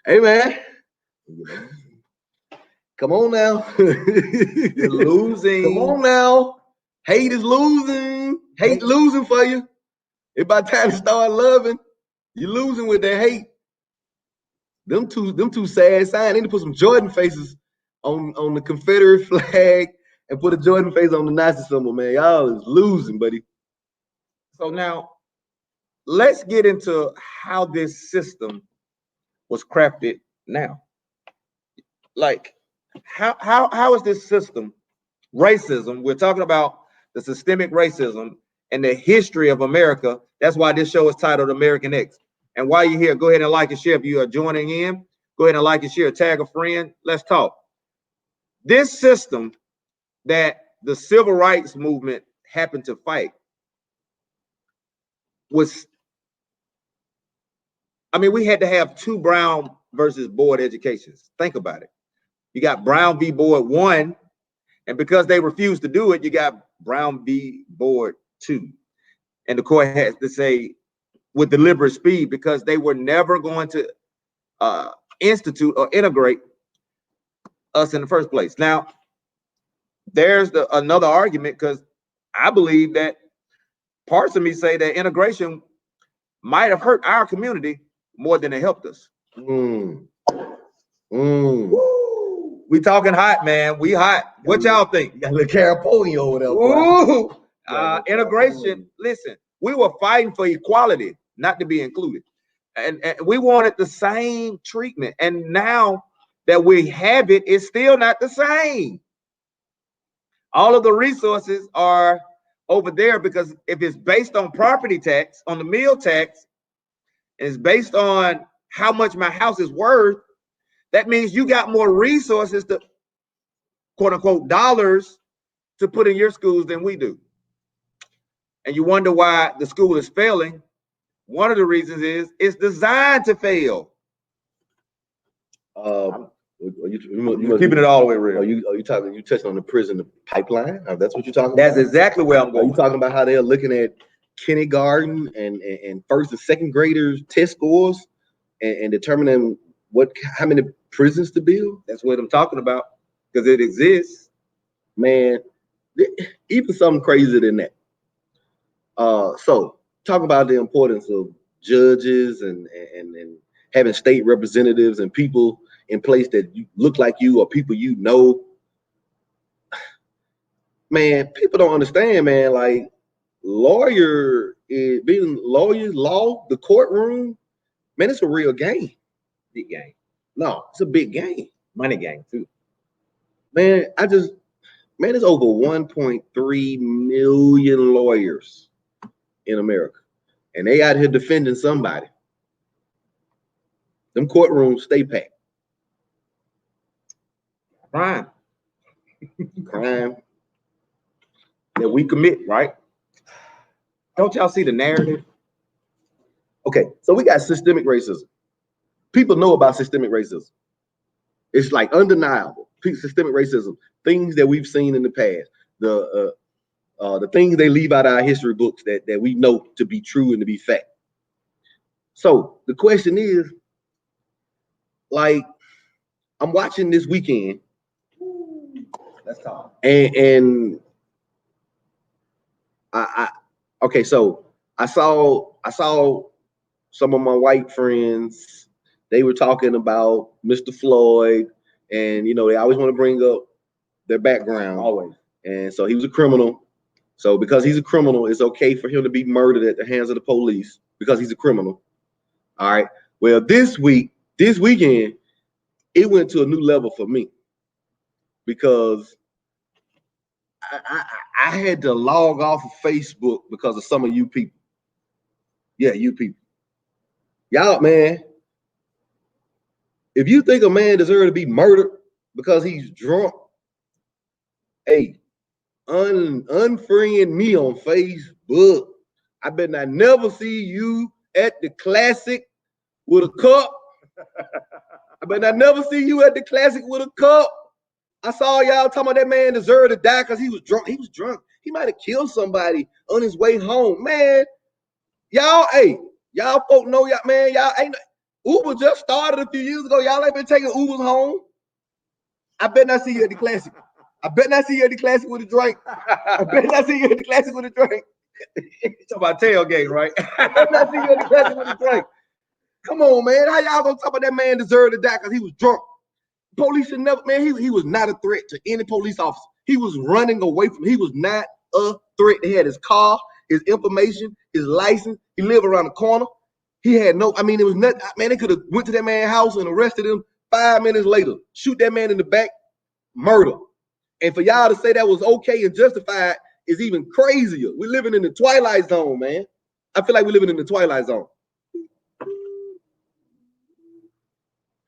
Hey, man. Come on now. You're losing. Come on now. Hate is losing. Hate losing for you. It's about time to start loving. You're losing with that hate. Them two sad signs. They need to put some Jordan faces on the Confederate flag and put a Jordan face on the Nazi symbol, man. Y'all is losing, buddy. So now let's get into how this system was crafted now. Like, how is this system, racism? We're talking about the systemic racism and the history of America. That's why this show is titled American X. And while you're here, go ahead and like and share. If you are joining in, go ahead and like and share, tag a friend. Let's talk. This system that the civil rights movement happened to fight was, I mean, we had to have two Brown versus Board educations. Think about it. You got Brown v. Board 1, and because they refused to do it, you got Brown v. Board 2. And the court has to say with deliberate speed, because they were never going to institute or integrate us in the first place. Now, there's another argument, because I believe that parts of me say that integration might have hurt our community more than it helped us. We talking hot, man. We hot. What y'all think? You got a little Carapolio over there. Integration. Listen, we were fighting for equality, not to be included. And we wanted the same treatment. And now that we have it, it's still not the same. All of the resources are over there, because if it's based on property tax, on the meal tax, and it's based on how much my house is worth, that means you got more resources to, quote unquote, dollars to put in your schools than we do. And you wonder why the school is failing. One of the reasons is it's designed to fail. You keeping it all the way real. Are you touching on the prison pipeline? That's what you're talking That's about? That's exactly where I'm going. Are you talking about how they're looking at kindergarten and first and second graders test scores and determining how many prisons to build? That's what I'm talking about, because it exists. Man, even something crazier than that. So talk about the importance of judges and having state representatives and people in place that look like you or people you know. Man, people don't understand, man. Like, law, the courtroom, man, it's a real game. Big game. No, it's a big game. Money game too. Man, there's over 1.3 million lawyers in America, and they out here defending somebody. Them courtrooms stay packed. Crime that we commit, right? Don't y'all see the narrative? Okay, so we got systemic racism. People know about systemic racism. It's like undeniable. Systemic racism, things that we've seen in the past, the things they leave out of our history books that we know to be true and to be fact. So the question is, like, I'm watching this weekend. Let's talk. And okay, so I saw some of my white friends. They were talking about Mr. Floyd, and you know they always want to bring up their background. Always. And so he was a criminal. So because he's a criminal, it's okay for him to be murdered at the hands of the police because he's a criminal. All right. Well, this weekend, it went to a new level for me because I had to log off of Facebook because of some of you people. Yeah, you people. Y'all, man, if you think a man deserves to be murdered because he's drunk, hey, unfriend me on Facebook. I bet I never see you at the classic with a cup. I bet I never see you at the classic with a cup. I saw y'all talking about that man deserved to die because he was drunk. He was drunk. He might have killed somebody on his way home. Man, y'all, hey, y'all folk know y'all, man, y'all ain't Uber just started a few years ago. Y'all ain't been taking Ubers home. I bet not see you at the classic. I bet not see you at the classic with a drink. I bet not see you at the classic with a drink. Talk about tailgate, right? I bet not see you at the classic with a drink. Come on, man. How y'all gonna talk about that man deserved to die because he was drunk? Police should never, man, he was not a threat to any police officer. He was running away from, he was not a threat. He had his car, his information, his license. He lived around the corner. He had no, I mean, it was not, man, they could have went to that man's house and arrested him 5 minutes later, shoot that man in the back, murder. And for y'all to say that was okay and justified is even crazier. We're living in the twilight zone, man. I feel like we're living in the twilight zone.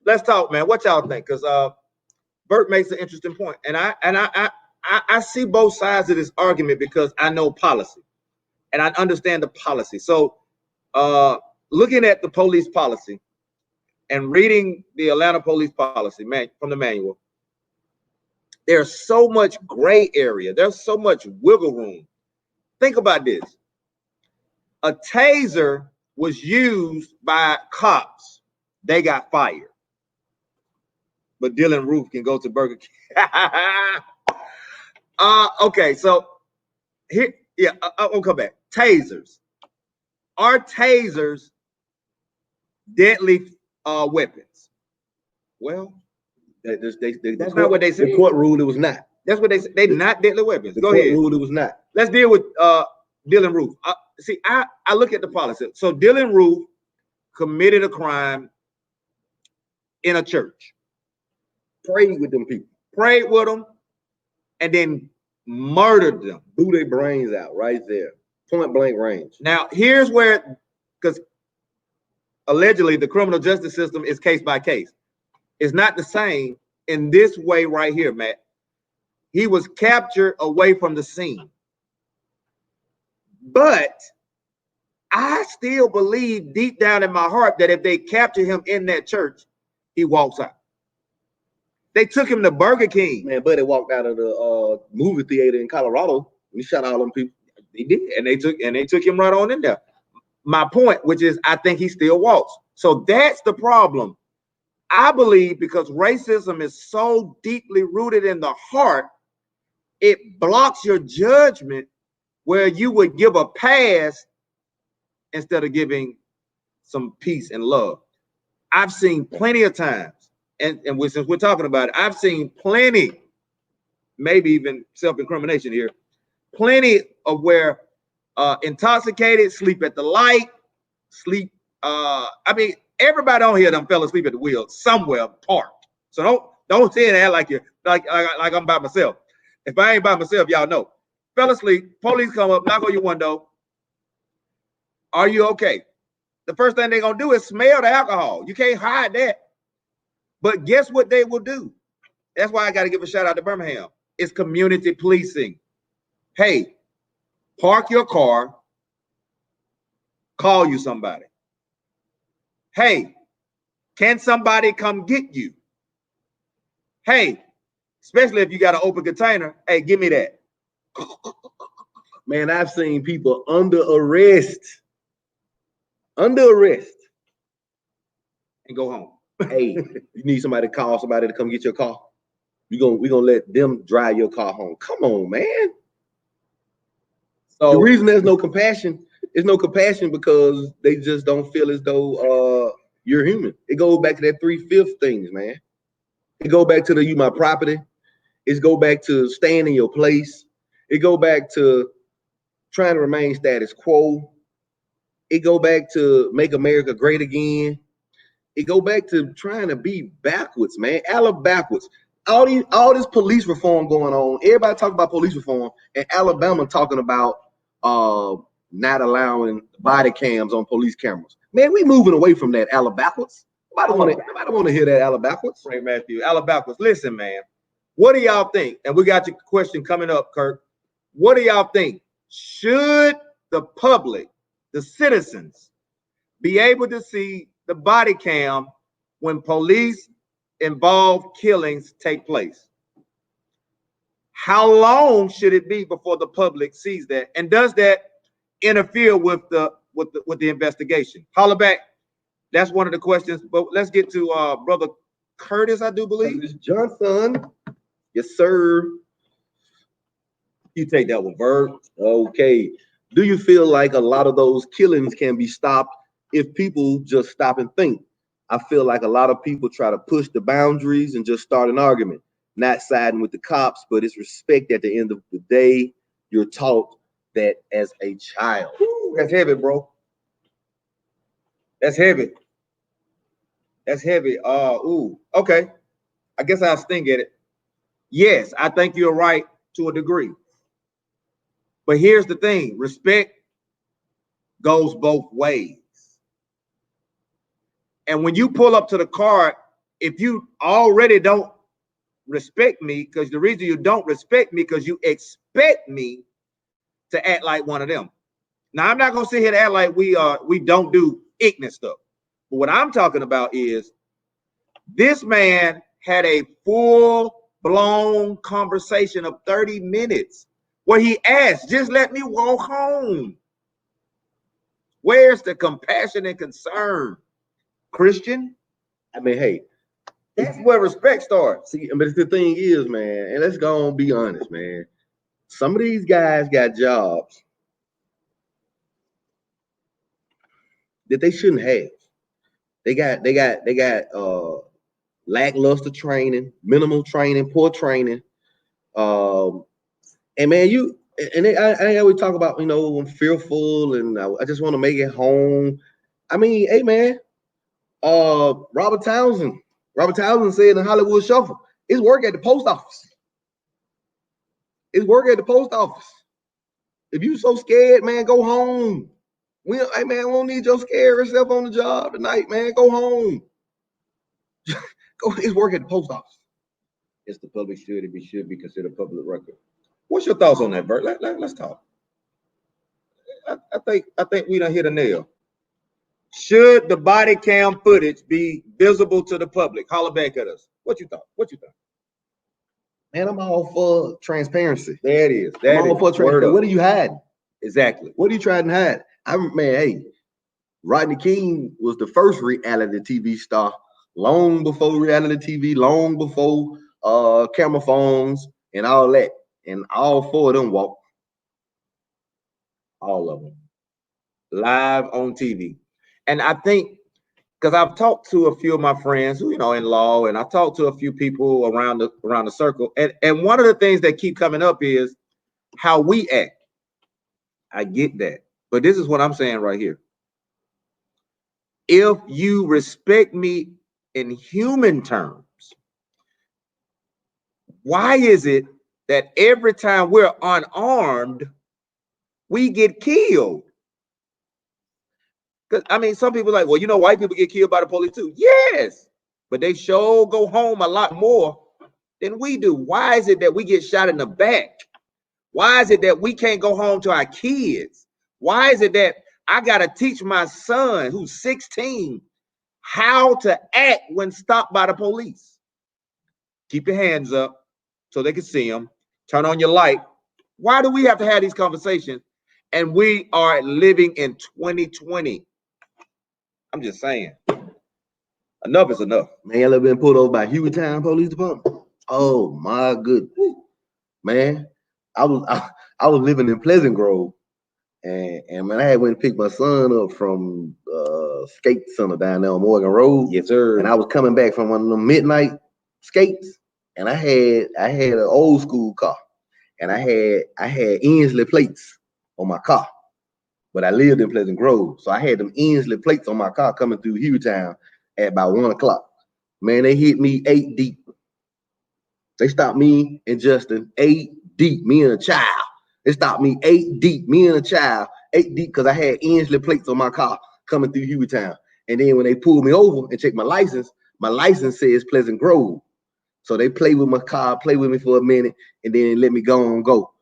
Let's talk, man. What y'all think? Because Bert makes an interesting point, and I see both sides of this argument because I know policy, and I understand the policy. So, looking at the police policy and reading the Atlanta police policy from the manual, there's so much gray area. There's so much wiggle room. Think about this: a taser was used by cops. They got fired. But Dylan Roof can go to Burger King. Okay, so here, yeah, I'll come back. Tasers. Are tasers deadly weapons? Well, that's not what they said. The court ruled it was not. That's what they said. They're not deadly weapons. The Go court ahead. ruled it was not. Let's deal with Dylan Roof. See, I look at the policy. So Dylan Roof committed a crime in a church. Prayed with them people. Prayed with them, and then murdered them. Blew their brains out right there. Point blank range. Now, here's where, because allegedly the criminal justice system is case by case. It's not the same in this way right here, Matt. He was captured away from the scene. But I still believe deep down in my heart that if they capture him in that church, he walks out. They took him to Burger King. Man, Buddy walked out of the movie theater in Colorado. He shot all them people. He did, and they took him right on in there. My point, which is, I think he still walks. So that's the problem. I believe because racism is so deeply rooted in the heart, it blocks your judgment where you would give a pass instead of giving some peace and love. I've seen plenty of times, and since we're talking about it, I've seen plenty, maybe even self-incrimination here, plenty of where intoxicated, sleep at the light, sleep. I mean, everybody on here done fell asleep at the wheel somewhere parked. So don't say that like you're like I'm by myself. If I ain't by myself, y'all know. Fell asleep, police come up, knock on your window. Are you okay? The first thing they're gonna do is smell the alcohol. You can't hide that. But guess what they will do? That's why I got to give a shout out to Birmingham. It's community policing. Hey, park your car, call you somebody. Hey, can somebody come get you? Hey, especially if you got an open container, hey, give me that. Man, I've seen people under arrest. And go home. Hey, you need somebody to call somebody to come get your car. we gonna let them drive your car home. Come on, man. So the reason there's no compassion is no compassion because they just don't feel as though you're human. It goes back to that 3/5 things, man. It go back to the you my property. It go back to staying in your place. It go back to trying to remain status quo. It go back to make America great again. It go back to trying to be backwards, man. Alabama backwards. All this police reform going on. Everybody talking about police reform, and Alabama talking about not allowing body cams on police cameras. Man, we moving away from that Alabama. Nobody want to hear that Alabama. Right, Matthew. Alabama. Listen, man. What do y'all think? And we got your question coming up, Kirk. What do y'all think? Should the public, the citizens, be able to see the body cam when police involved killings take place? How long should it be before the public sees that? And does that interfere with the investigation? Holla back. That's one of the questions. But let's get to Brother Curtis, I do believe. Curtis Johnson. Yes, sir. You take that one, Bird. Okay. Do you feel like a lot of those killings can be stopped if people just stop and think? I feel like a lot of people try to push the boundaries and just start an argument, not siding with the cops, but it's respect at the end of the day. You're taught that as a child. Ooh, that's heavy, bro. That's heavy. That's heavy. Okay. I guess I'll sting at it. Yes, I think you're right to a degree. But here's the thing, respect goes both ways. And when you pull up to the car, if you already don't respect me, because the reason you don't respect me, because you expect me to act like one of them. Now, I'm not going to sit here to act like we don't do ignorant stuff. But what I'm talking about is this man had a full-blown conversation of 30 minutes where he asked, just let me walk home. Where's the compassion and concern? Christian? I mean, hey, that's where respect starts. See, but the thing is, man, and let's go and be honest, man. Some of these guys got jobs that they shouldn't have. They got lackluster training, minimal training, poor training. And man, I always talk about, I'm fearful and I just want to make it home. I mean, hey man, Robert Townsend said in Hollywood Shuffle, it's work at the post office. It's work at the post office. If you so scared, man, go home. Hey man, we don't need your scare yourself on the job tonight, man. Go home. It's work at the post office. It's the public should be considered public record. What's your thoughts on that, Bert? Let's talk. I think we done hit a nail. Should the body cam footage be visible to the public? Holler back at us. What you thought? Man, I'm all for transparency. There it is. I'm all for transparency. What are you hiding? Exactly. What are you trying to hide? Hey, Rodney King was the first reality TV star, long before reality TV, long before camera phones and all that. And all four of them walked. All of them. Live on TV. And I think, because I've talked to a few of my friends who, in law, and I talked to a few people around the circle. And one of the things that keep coming up is how we act. I get that. But this is what I'm saying right here. If you respect me in human terms, why is it that every time we're unarmed, we get killed? Because some people are like, well, white people get killed by the police too. Yes, but they sure go home a lot more than we do. Why is it that we get shot in the back? Why is it that we can't go home to our kids? Why is it that I got to teach my son, who's 16, how to act when stopped by the police? Keep your hands up so they can see them. Turn on your light. Why do we have to have these conversations? And we are living in 2020. I'm just saying. Enough is enough. Man, y'all ever been pulled over by Hueytown Police Department? Oh my goodness, man. I was living in Pleasant Grove, and man, I had went and picked my son up from skate center down there on Morgan Road. Yes, sir. And I was coming back from one of the midnight skates, and I had an old school car, and I had Inslee plates on my car, but I lived in Pleasant Grove, so I had them Inslee plates on my car coming through Hueytown at about 1 o'clock. Man, they hit me 8 deep. They stopped me and Justin 8 deep, me and a child. They stopped me 8 deep, me and a child, 8 deep, because I had Inslee plates on my car coming through Hueytown. And then when they pulled me over and checked my license says Pleasant Grove. So they played with my car, played with me for a minute, and then let me go and go.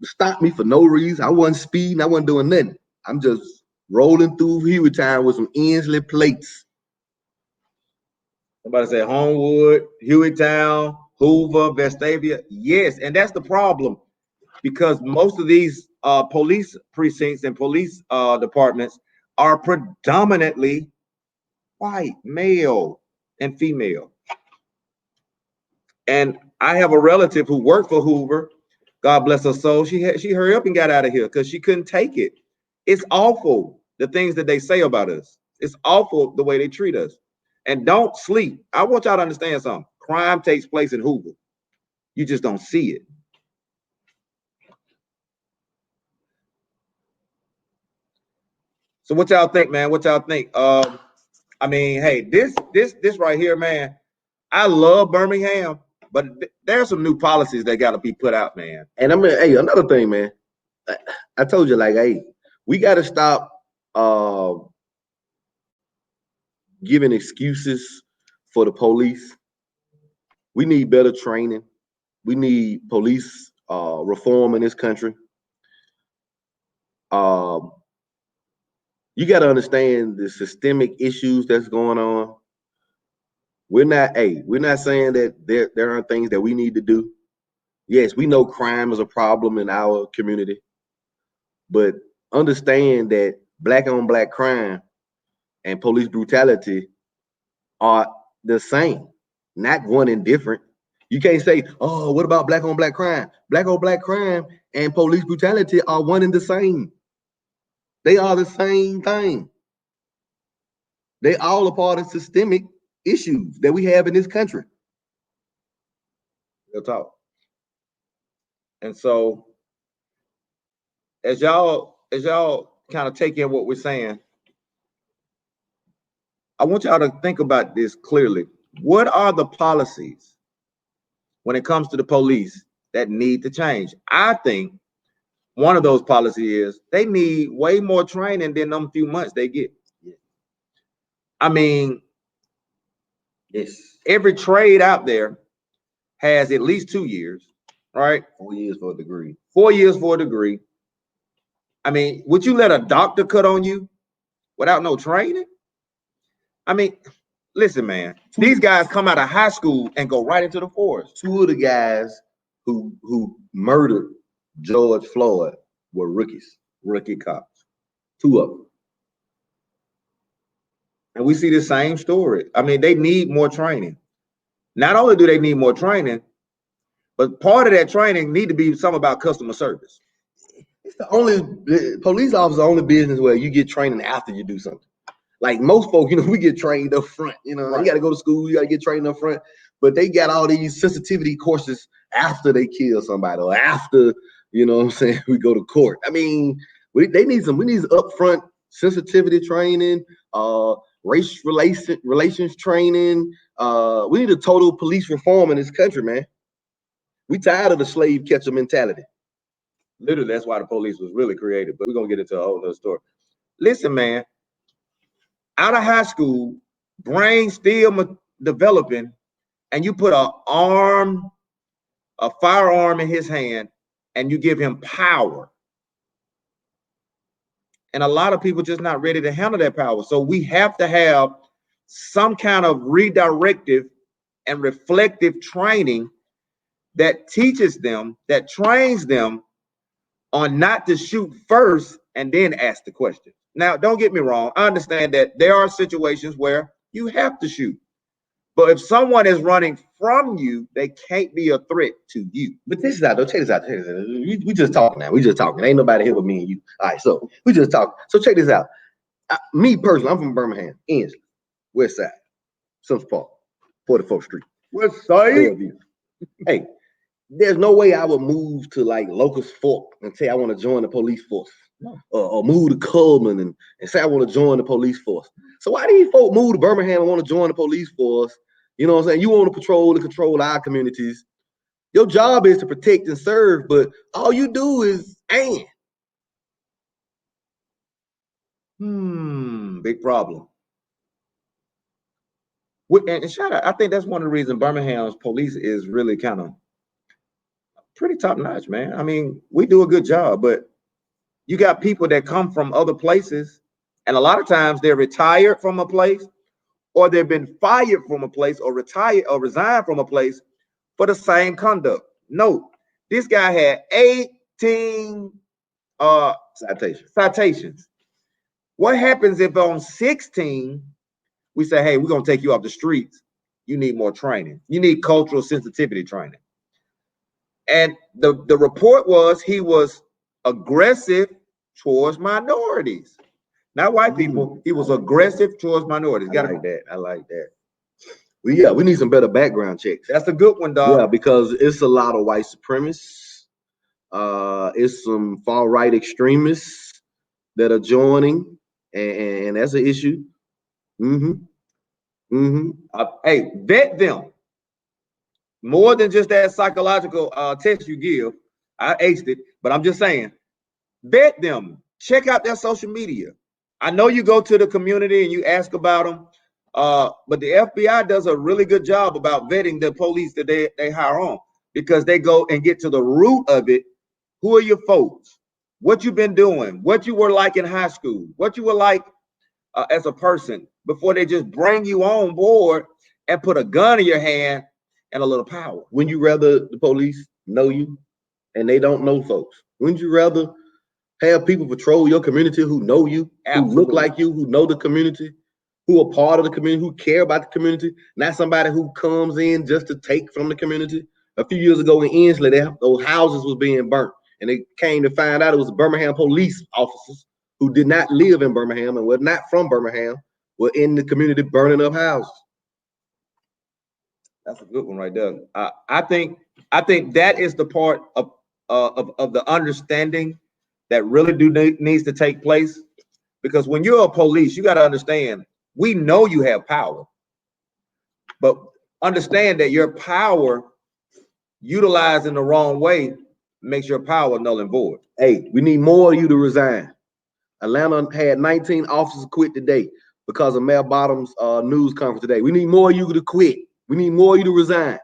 Stopped me for no reason. I wasn't speeding, I wasn't doing nothing. I'm just rolling through Hueytown with some Inslee plates. Somebody say Homewood, Hueytown, Hoover, Vestavia. Yes, and that's the problem, because most of these police precincts and police departments are predominantly white, male and female. And I have a relative who worked for Hoover. God bless her soul. She hurried up and got out of here because she couldn't take it. It's awful, the things that they say about us. It's awful the way they treat us. And don't sleep. I want y'all to understand something. Crime takes place in Hoover. You just don't see it. So what y'all think, man? What y'all think? I mean, hey, this right here, man. I love Birmingham, but there's some new policies that got to be put out, man. And I mean, hey, another thing, man. I told you, like, hey, we got to stop giving excuses for the police. We need better training. We need police reform in this country. You got to understand the systemic issues that's going on. We're not saying that there aren't things that we need to do. Yes, we know crime is a problem in our community, but understand that black on black crime and police brutality are the same, not one and different. You can't say, oh, what about black on black crime? Black on black crime and police brutality are one and the same. They are the same thing. They all are part of systemic issues that we have in this country. Real talk. And so as y'all kind of take in what we're saying, I want y'all to think about this clearly. What are the policies when it comes to the police that need to change? I think one of those policies is they need way more training than them few months they get. I mean, Yes. every trade out there has at least 2 years, right? 4 years for a degree. 4 years for a degree. I mean, would you let a doctor cut on you without no training? I mean, listen, man, these guys come out of high school and go right into the force. 2 of the guys who murdered George Floyd were rookie cops. 2 of them. And we see the same story. I mean, they need more training. Not only do they need more training, but part of that training need to be something about customer service. It's the only police officer, only business where you get training after you do something. Like most folks, we get trained up front. Right. You got to go to school, you got to get trained up front. But they got all these sensitivity courses after they kill somebody or after, what I'm saying, we go to court. I mean, we need upfront sensitivity training, race relations training. We need a total police reform in this country, man. We tired of the slave catcher mentality. Literally, that's why the police was really created. But we're gonna get into a whole other story. Listen, man, out of high school, brain still developing, and you put a firearm in his hand, and you give him power. And a lot of people just not ready to handle that power. So we have to have some kind of redirective and reflective training that teaches them, that trains them on not to shoot first and then ask the question. Now, don't get me wrong. I understand that there are situations where you have to shoot. But if someone is running from you, they can't be a threat to you. But this is out though. Check this out. Check this out. We just talking now. We just talking. Ain't nobody here but me and you. All right, so we just talking. So check this out. Me personally, I'm from Birmingham, Ensley, West Side, Central Park, 44th Street. West Side. Fairview. Hey, there's no way I would move to like Locust Fork and say I want to join the police force. No. Or move to Coleman and say I want to join the police force. So why do these folk move to Birmingham and want to join the police force? You know what I'm saying? You want to patrol and control our communities. Your job is to protect and serve, but all you do is aim. Big problem. And shout out, I think that's one of the reasons Birmingham's police is really kind of pretty top notch, man. I mean, we do a good job, but you got people that come from other places, and a lot of times they're retired from a place, or they've been fired from a place, or retired or resigned from a place for the same conduct. No, this guy had 18 citations. What happens if on 16 we say, hey, we're gonna take you off the streets? You need more training. You need cultural sensitivity training. And the report was he was aggressive towards minorities, not white people. He was aggressive towards minorities. I like that. I like that. Well, yeah, we need some better background checks. That's a good one, dog. Yeah, because it's a lot of white supremacists. It's some far right extremists that are joining, and that's an issue. Hey, vet them. More than just that psychological test you give. I aced it, but I'm just saying, vet them. Check out their social media. I know you go to the community and you ask about them, but the FBI does a really good job about vetting the police that they hire on, because they go and get to the root of it. Who are your folks? What you've been doing? What you were like in high school? What you were like as a person before they just bring you on board and put a gun in your hand and a little power. Wouldn't you rather the police know you and they don't know folks? Wouldn't you rather have people patrol your community who know you, Absolutely. Who look like you, who know the community, who are part of the community, who care about the community, not somebody who comes in just to take from the community? A few years ago in Ensley, those houses was being burnt, and they came to find out it was Birmingham police officers who did not live in Birmingham and were not from Birmingham, were in the community burning up houses. That's a good one right there. I think that is the part of the understanding that really needs to take place, because when you're a police, you got to understand, we know you have power, but understand that your power utilized in the wrong way makes your power null and void. Hey, we need more of you to resign. Atlanta had 19 officers quit today because of Mayor Bottom's news conference today. We need more of you to quit. We need more of you to resign.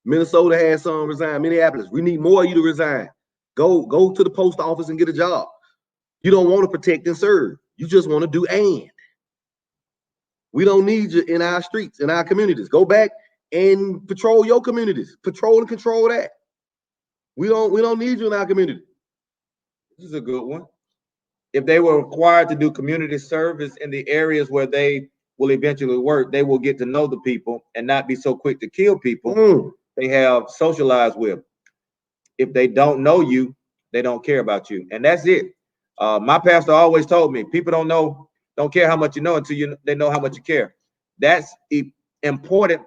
Minnesota had some resign. Minneapolis, we need more of you to resign. Go to the post office and get a job. You don't want to protect and serve. You just want to do and. We don't need you in our streets, in our communities. Go back and patrol your communities. Patrol and control that. We don't need you in our community. This is a good one. If they were required to do community service in the areas where they will eventually work, they will get to know the people and not be so quick to kill people they have socialized with. If they don't know you, they don't care about you, and that's it. My pastor always told me, people don't care how much you know until they know how much you care. That's important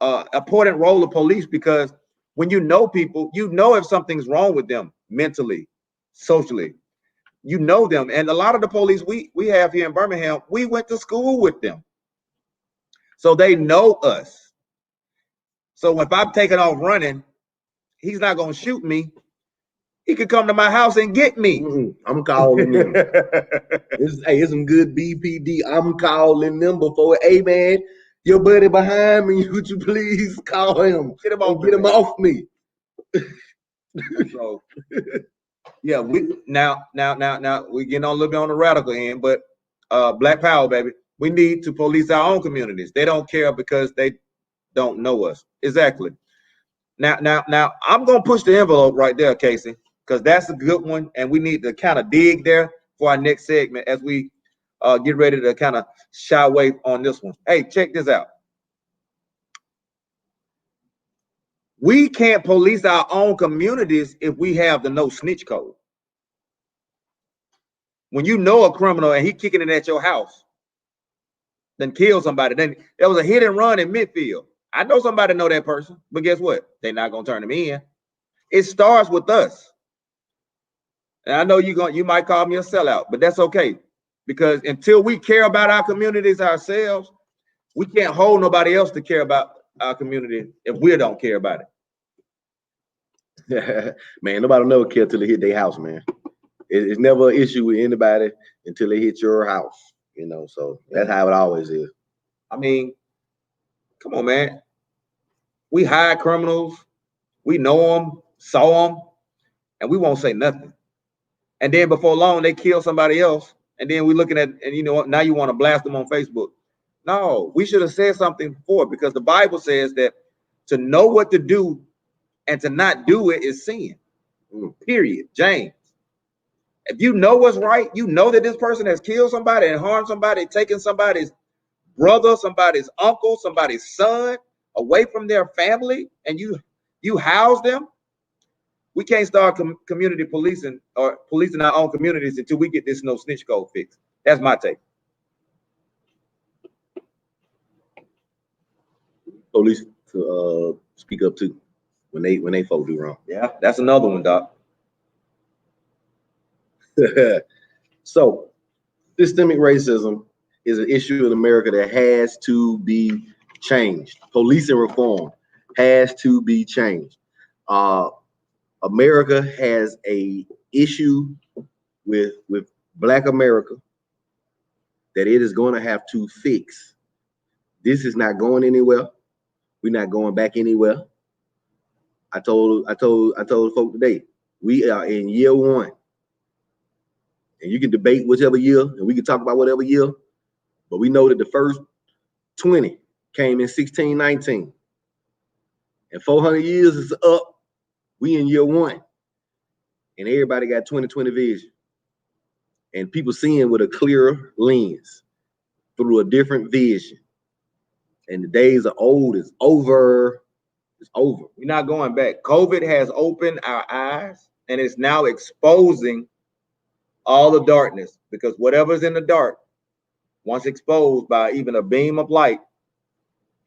role of police, because when you know people, you know if something's wrong with them mentally, socially. You know them. And a lot of the police we have here in Birmingham, we went to school with them, so they know us. So if I'm taking off running, he's not going to shoot me. He could come to my house and get me. I'm calling them. It's some good BPD. I'm calling them before. Hey man, your buddy behind me, would you please call him? Get him off me. So yeah, we now we're getting on a little bit on the radical end, but Black Power, baby. We need to police our own communities. They don't care because they don't know us. Exactly. Now I'm gonna push the envelope right there, Casey, because that's a good one, and we need to kind of dig there for our next segment as we get ready to kind of shy away on this one. Hey, check this out. We can't police our own communities if we have the no snitch code. When you know a criminal and he kicking it at your house, then kill somebody. Then there was a hit and run in midfield. I know somebody know that person, but guess what? They're not gonna turn him in. It starts with us. And I know you might call me a sellout, but that's okay. Because until we care about our communities ourselves, we can't hold nobody else to care about our community if we don't care about it. Man, nobody will never care till they hit their house, man. It's never an issue with anybody until they hit your house, you know. So that's how it always is. I mean, come on, man. We hire criminals, we know them, saw them, and we won't say nothing. And then before long, they kill somebody else, and then we're looking at, and you know what? Now you want to blast them on Facebook. No, we should have said something before, because the Bible says that to know what to do and to not do it is sin. Period. James. If you know what's right, you know that this person has killed somebody and harmed somebody, taken somebody's brother, somebody's uncle, somebody's son away from their family, and you house them. We can't start community policing or policing our own communities until we get this no snitch code fixed. That's my take. Police to speak up too when they folk do wrong. Yeah, that's another one, Doc. So, systemic racism is an issue in America that has to be changed. Policing reform has to be changed. America has a issue with Black America that it is going to have to fix. This is not going anywhere. We're not going back anywhere. I told folk today, we are in year one. And you can debate whichever year, and we can talk about whatever year, but we know that the first 20 came in 1619. And 400 years is up. We in year one. And everybody got 20/20 vision. And people seeing with a clearer lens through a different vision. And the days of old is over. It's over. We're not going back. COVID has opened our eyes, and it's now exposing all the darkness, because whatever's in the dark, once exposed by even a beam of light,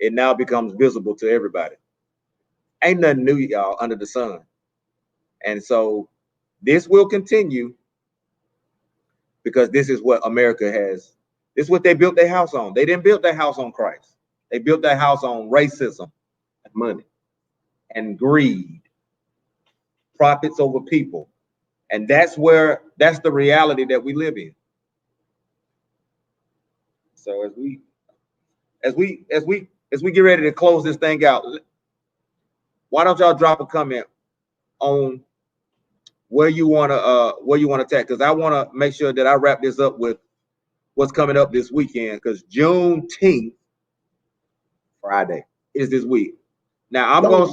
it now becomes visible to everybody. Ain't nothing new, y'all, under the sun. And so this will continue, because this is what America has. This is what they built their house on. They didn't build their house on Christ. They built their house on racism and money and greed, profits over people. And that's the reality that we live in. So as we get ready to close this thing out, why don't y'all drop a comment on where you want to attack? Because I want to make sure that I wrap this up with what's coming up this weekend, because Juneteenth Friday is this week. Now I'm gonna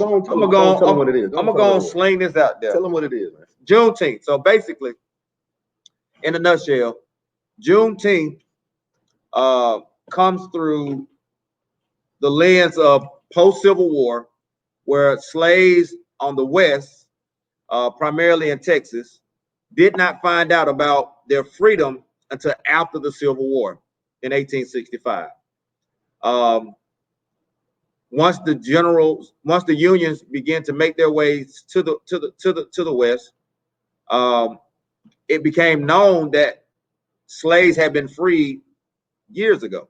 sling this out there. Tell them what it is, man. Juneteenth. So basically, in a nutshell, Juneteenth comes through the lens of post-Civil War, where slaves on the West, primarily in Texas, did not find out about their freedom until after the Civil War in 1865. Once the unions began to make their ways to the West, it became known that slaves had been freed years ago.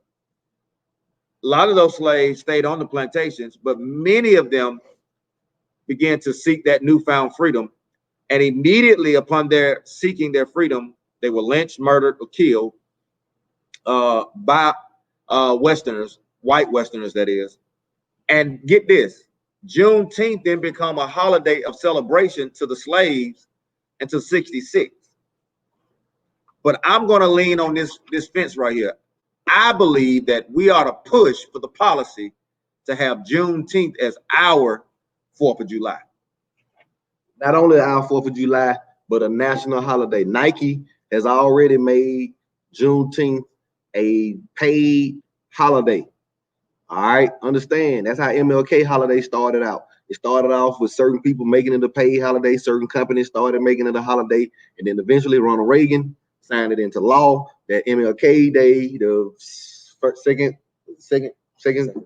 A lot of those slaves stayed on the plantations, but many of them began to seek that newfound freedom. And immediately upon their seeking their freedom, they were lynched, murdered, or killed by Westerners, white Westerners, that is. And get this, Juneteenth then become a holiday of celebration to the slaves until 66. But I'm going to lean on this fence right here. I believe that we ought to push for the policy to have Juneteenth as our 4th of July. Not only our 4th of July, but a national holiday. Nike has already made Juneteenth a paid holiday. All right, understand, that's how MLK holiday started out. It started off with certain people making it a paid holiday. Certain companies started making it a holiday, and then eventually Ronald Reagan signed it into law that MLK Day, the second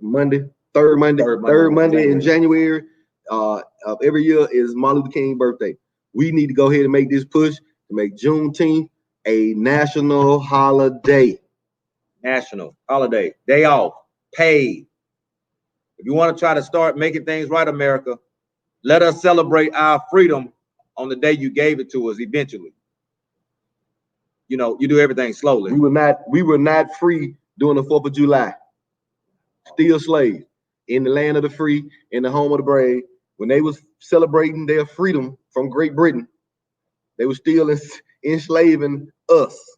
Monday, third Monday in January of every year is Martin Luther King's birthday. We need to go ahead and make this push to make Juneteenth a national holiday. National holiday, day off, paid. If you want to try to start making things right, America, let us celebrate our freedom on the day you gave it to us eventually. You know, you do everything slowly. We were not free during the 4th of July. Still slaves in the land of the free, in the home of the brave. When they was celebrating their freedom from Great Britain, they were still enslaving us.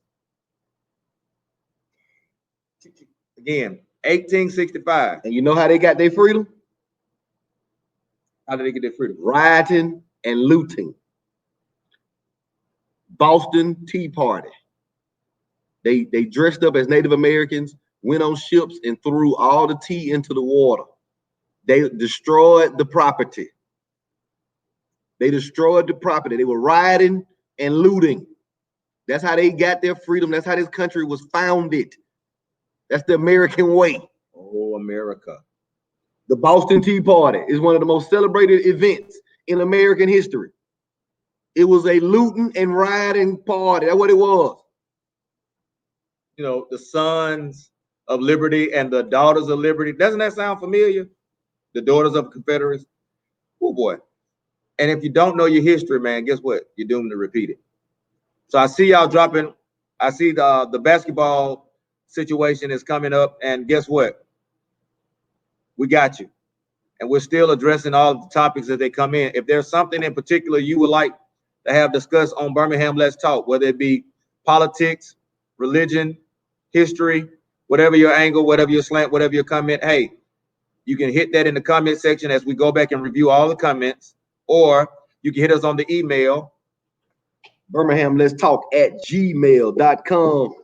Again, 1865. And you know how they got their freedom? How did they get their freedom? Rioting and looting. Boston Tea Party. They dressed up as Native Americans, went on ships and threw all the tea into the water. They destroyed the property. They destroyed the property. They were rioting and looting. That's how they got their freedom. That's how this country was founded. That's the American way. Oh, America. The Boston Tea Party is one of the most celebrated events in American history. It was a looting and rioting party. That's what it was. You know, the sons of liberty and the daughters of liberty. Doesn't that sound familiar? The daughters of Confederates. Oh boy. And if you don't know your history, man, guess what? You're doomed to repeat it. So I see y'all dropping. I see the basketball situation is coming up, and guess what? We got you. And we're still addressing all the topics as they come in. If there's something in particular you would like to have discussed on Birmingham Let's Talk, whether it be politics, religion, history, whatever your angle, whatever your slant, whatever your comment, hey, you can hit that in the comment section as we go back and review all the comments, or you can hit us on the email, BirminghamLet'sTalk@gmail.com.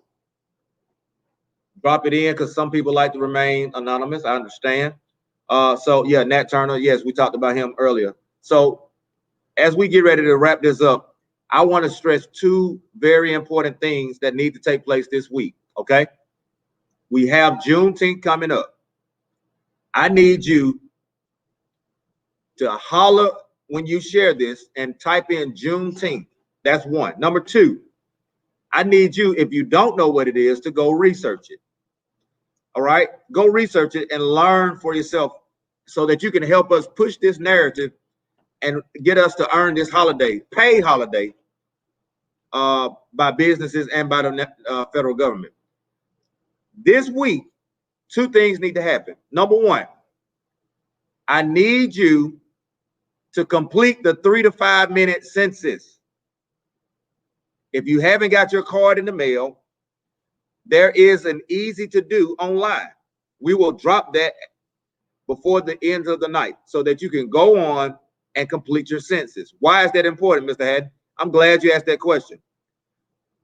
Drop it in because some people like to remain anonymous. I understand. So yeah, Nat Turner, yes, we talked about him earlier. So as we get ready to wrap this up, I want to stress two very important things that need to take place this week, okay? We have Juneteenth coming up. I need you to holler when you share this and type in Juneteenth. That's one. Number two, I need you, if you don't know what it is, to go research it. All right? Go research it and learn for yourself so that you can help us push this narrative and get us to earn this holiday, paid holiday, by businesses and by the federal government. This week, two things need to happen. Number one, I need you to complete the 3 to 5 minute census. If you haven't got your card in the mail, there is an easy to do online. We will drop that before the end of the night so that you can go on and complete your census. Why is that important, Mr. Haddon? I'm glad you asked that question.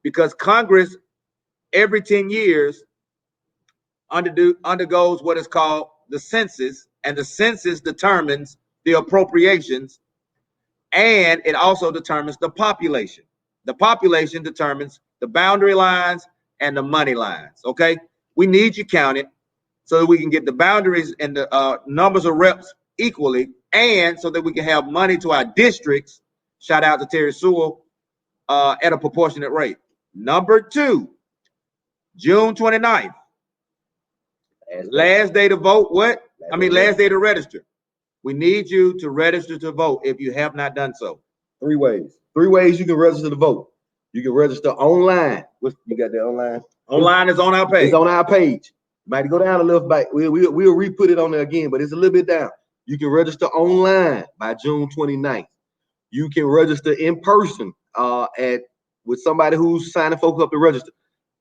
Because Congress, every 10 years, undergoes what is called the census, and the census determines the appropriations, and it also determines the population. The population determines the boundary lines and the money lines, okay? We need you counted so that we can get the boundaries and the numbers of reps equally, and so that we can have money to our districts, shout out to Terry Sewell, at a proportionate rate. Number two, June 29th, last day to vote. What? Last day to register. We need you to register to vote if you have not done so. Three ways you can register to vote. You can register online. You got that online? Online is on our page. It's on our page. Might go down a little bit. We'll re-put it on there again, but it's a little bit down. You can register online by June 29th. You can register in person with somebody who's signing folks up to register.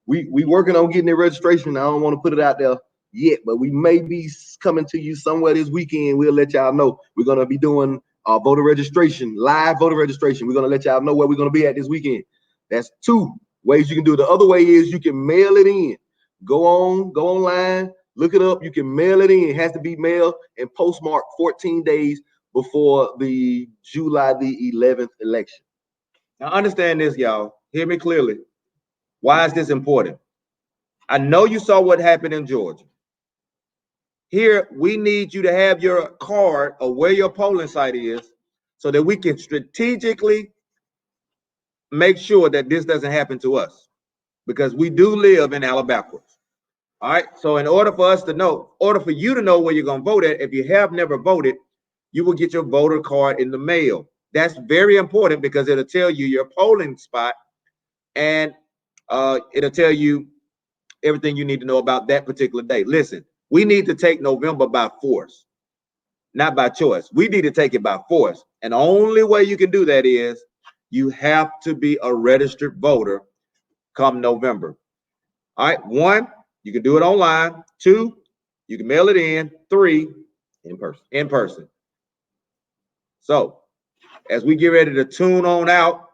We working on getting their registration. I don't want to put it out there yet, but we may be coming to you somewhere this weekend. We'll let y'all know. We're gonna be doing voter registration, live voter registration. We're gonna let y'all know where we're gonna be at this weekend. That's two ways you can do it. The other way is you can mail it in. Go online, look it up. You can mail it in. It has to be mailed and postmarked 14 days before the July the 11th election. Now understand this, y'all. Hear me clearly. Why is this important? I know you saw what happened in Georgia. Here, we need you to have your card of where your polling site is so that we can strategically make sure that this doesn't happen to us, because we do live in Alabama. All right. So in order for us to know, order for you to know where you're going to vote at, if you have never voted, you will get your voter card in the mail. That's very important because it'll tell you your polling spot, and it'll tell you everything you need to know about that particular day. Listen, we need to take November by force, not by choice. We need to take it by force. And the only way you can do that is you have to be a registered voter come November. All right. 1, you can do it online. 2, you can mail it in. 3, in person. So as we get ready to tune on out,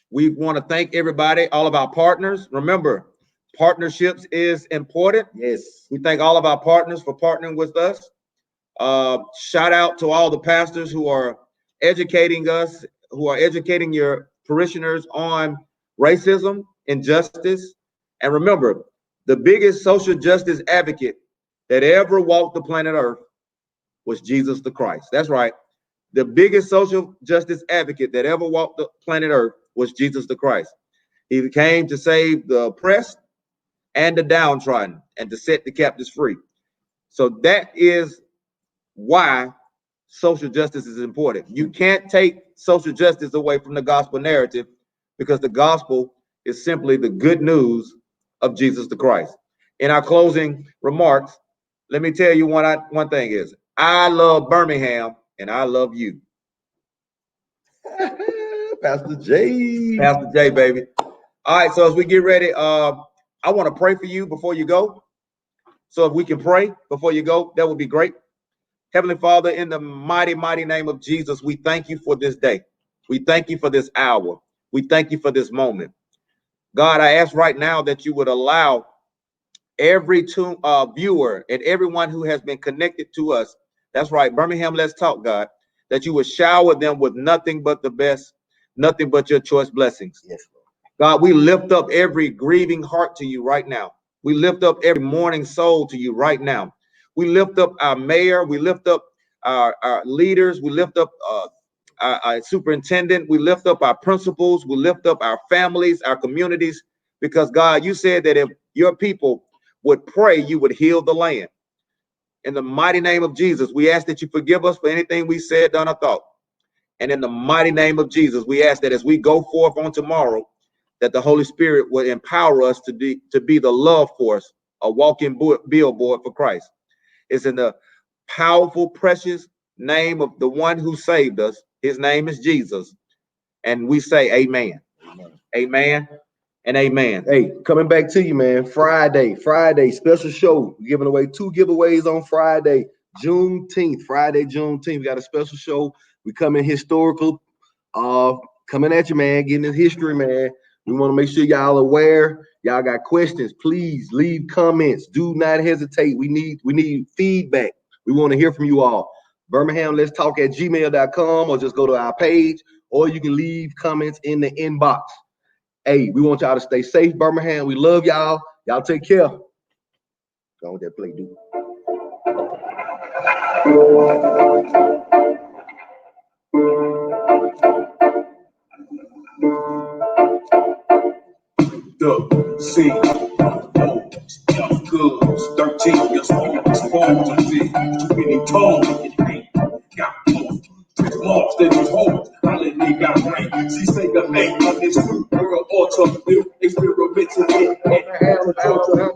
we want to thank everybody, all of our partners. Remember, partnerships is important. Yes. We thank all of our partners for partnering with us. Shout out to all the pastors who are educating us, who are educating your parishioners on racism, injustice. And remember, the biggest social justice advocate that ever walked the planet Earth was Jesus the Christ. That's right. The biggest social justice advocate that ever walked the planet Earth was Jesus the Christ. He came to save the oppressed and the downtrodden and to set the captives free. So that is why social justice is important. You can't take social justice away from the gospel narrative, because the gospel is simply the good news of Jesus the Christ. In our closing remarks, let me tell you one thing is, I love Birmingham and I love you. Pastor J. Pastor J, baby. All right, so as we get ready, I want to pray for you before you go. So if we can pray before you go, that would be great. Heavenly Father, in the mighty, mighty name of Jesus, we thank you for this day. We thank you for this hour. We thank you for this moment. God, I ask right now that you would allow every viewer and everyone who has been connected to us, that's right, Birmingham, let's talk, God, that you would shower them with nothing but the best, nothing but your choice blessings. Yes, Lord. God, we lift up every grieving heart to you right now. We lift up every mourning soul to you right now. We lift up our mayor. We lift up our leaders. We lift up our superintendent. We lift up our principals. We lift up our families, our communities, because God, you said that if your people would pray, you would heal the land. In the mighty name of Jesus, we ask that you forgive us for anything we said, done, or thought. And in the mighty name of Jesus, we ask that as we go forth on tomorrow, that the Holy Spirit will empower us to be the love force, a walking billboard for Christ. It's in the powerful, precious name of the one who saved us. His name is Jesus. And we say amen. Amen and amen. Hey, coming back to you, man. Friday, special show. We're giving away 2 giveaways on Friday, Juneteenth. Friday, Juneteenth. We got a special show. We come in historical, coming at you, man, getting in history, man. We want to make sure y'all aware. Y'all got questions, please leave comments. Do not hesitate. We need feedback. We want to hear from you all. Birmingham, let's talk at gmail.com, or just go to our page, or you can leave comments in the inbox. Hey, we want y'all to stay safe, Birmingham. We love y'all. Y'all take care. Go on with that play, dude. The scene, young girls, 13 years old, exposed to see too many told me got moved. Lost in his home, holiday got rain. She say the name of this new world autumn will experimental in agriculture.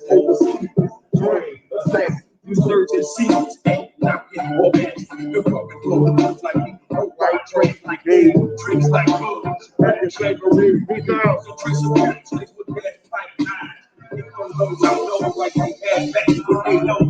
Overseas, drain, assassin, insurgencies, ain't not in romance. The fucking clothes like me, white trains like gay, drinks like bugs, and slavery, without the trace of with red pipe eyes. Those I know like they had back, but they know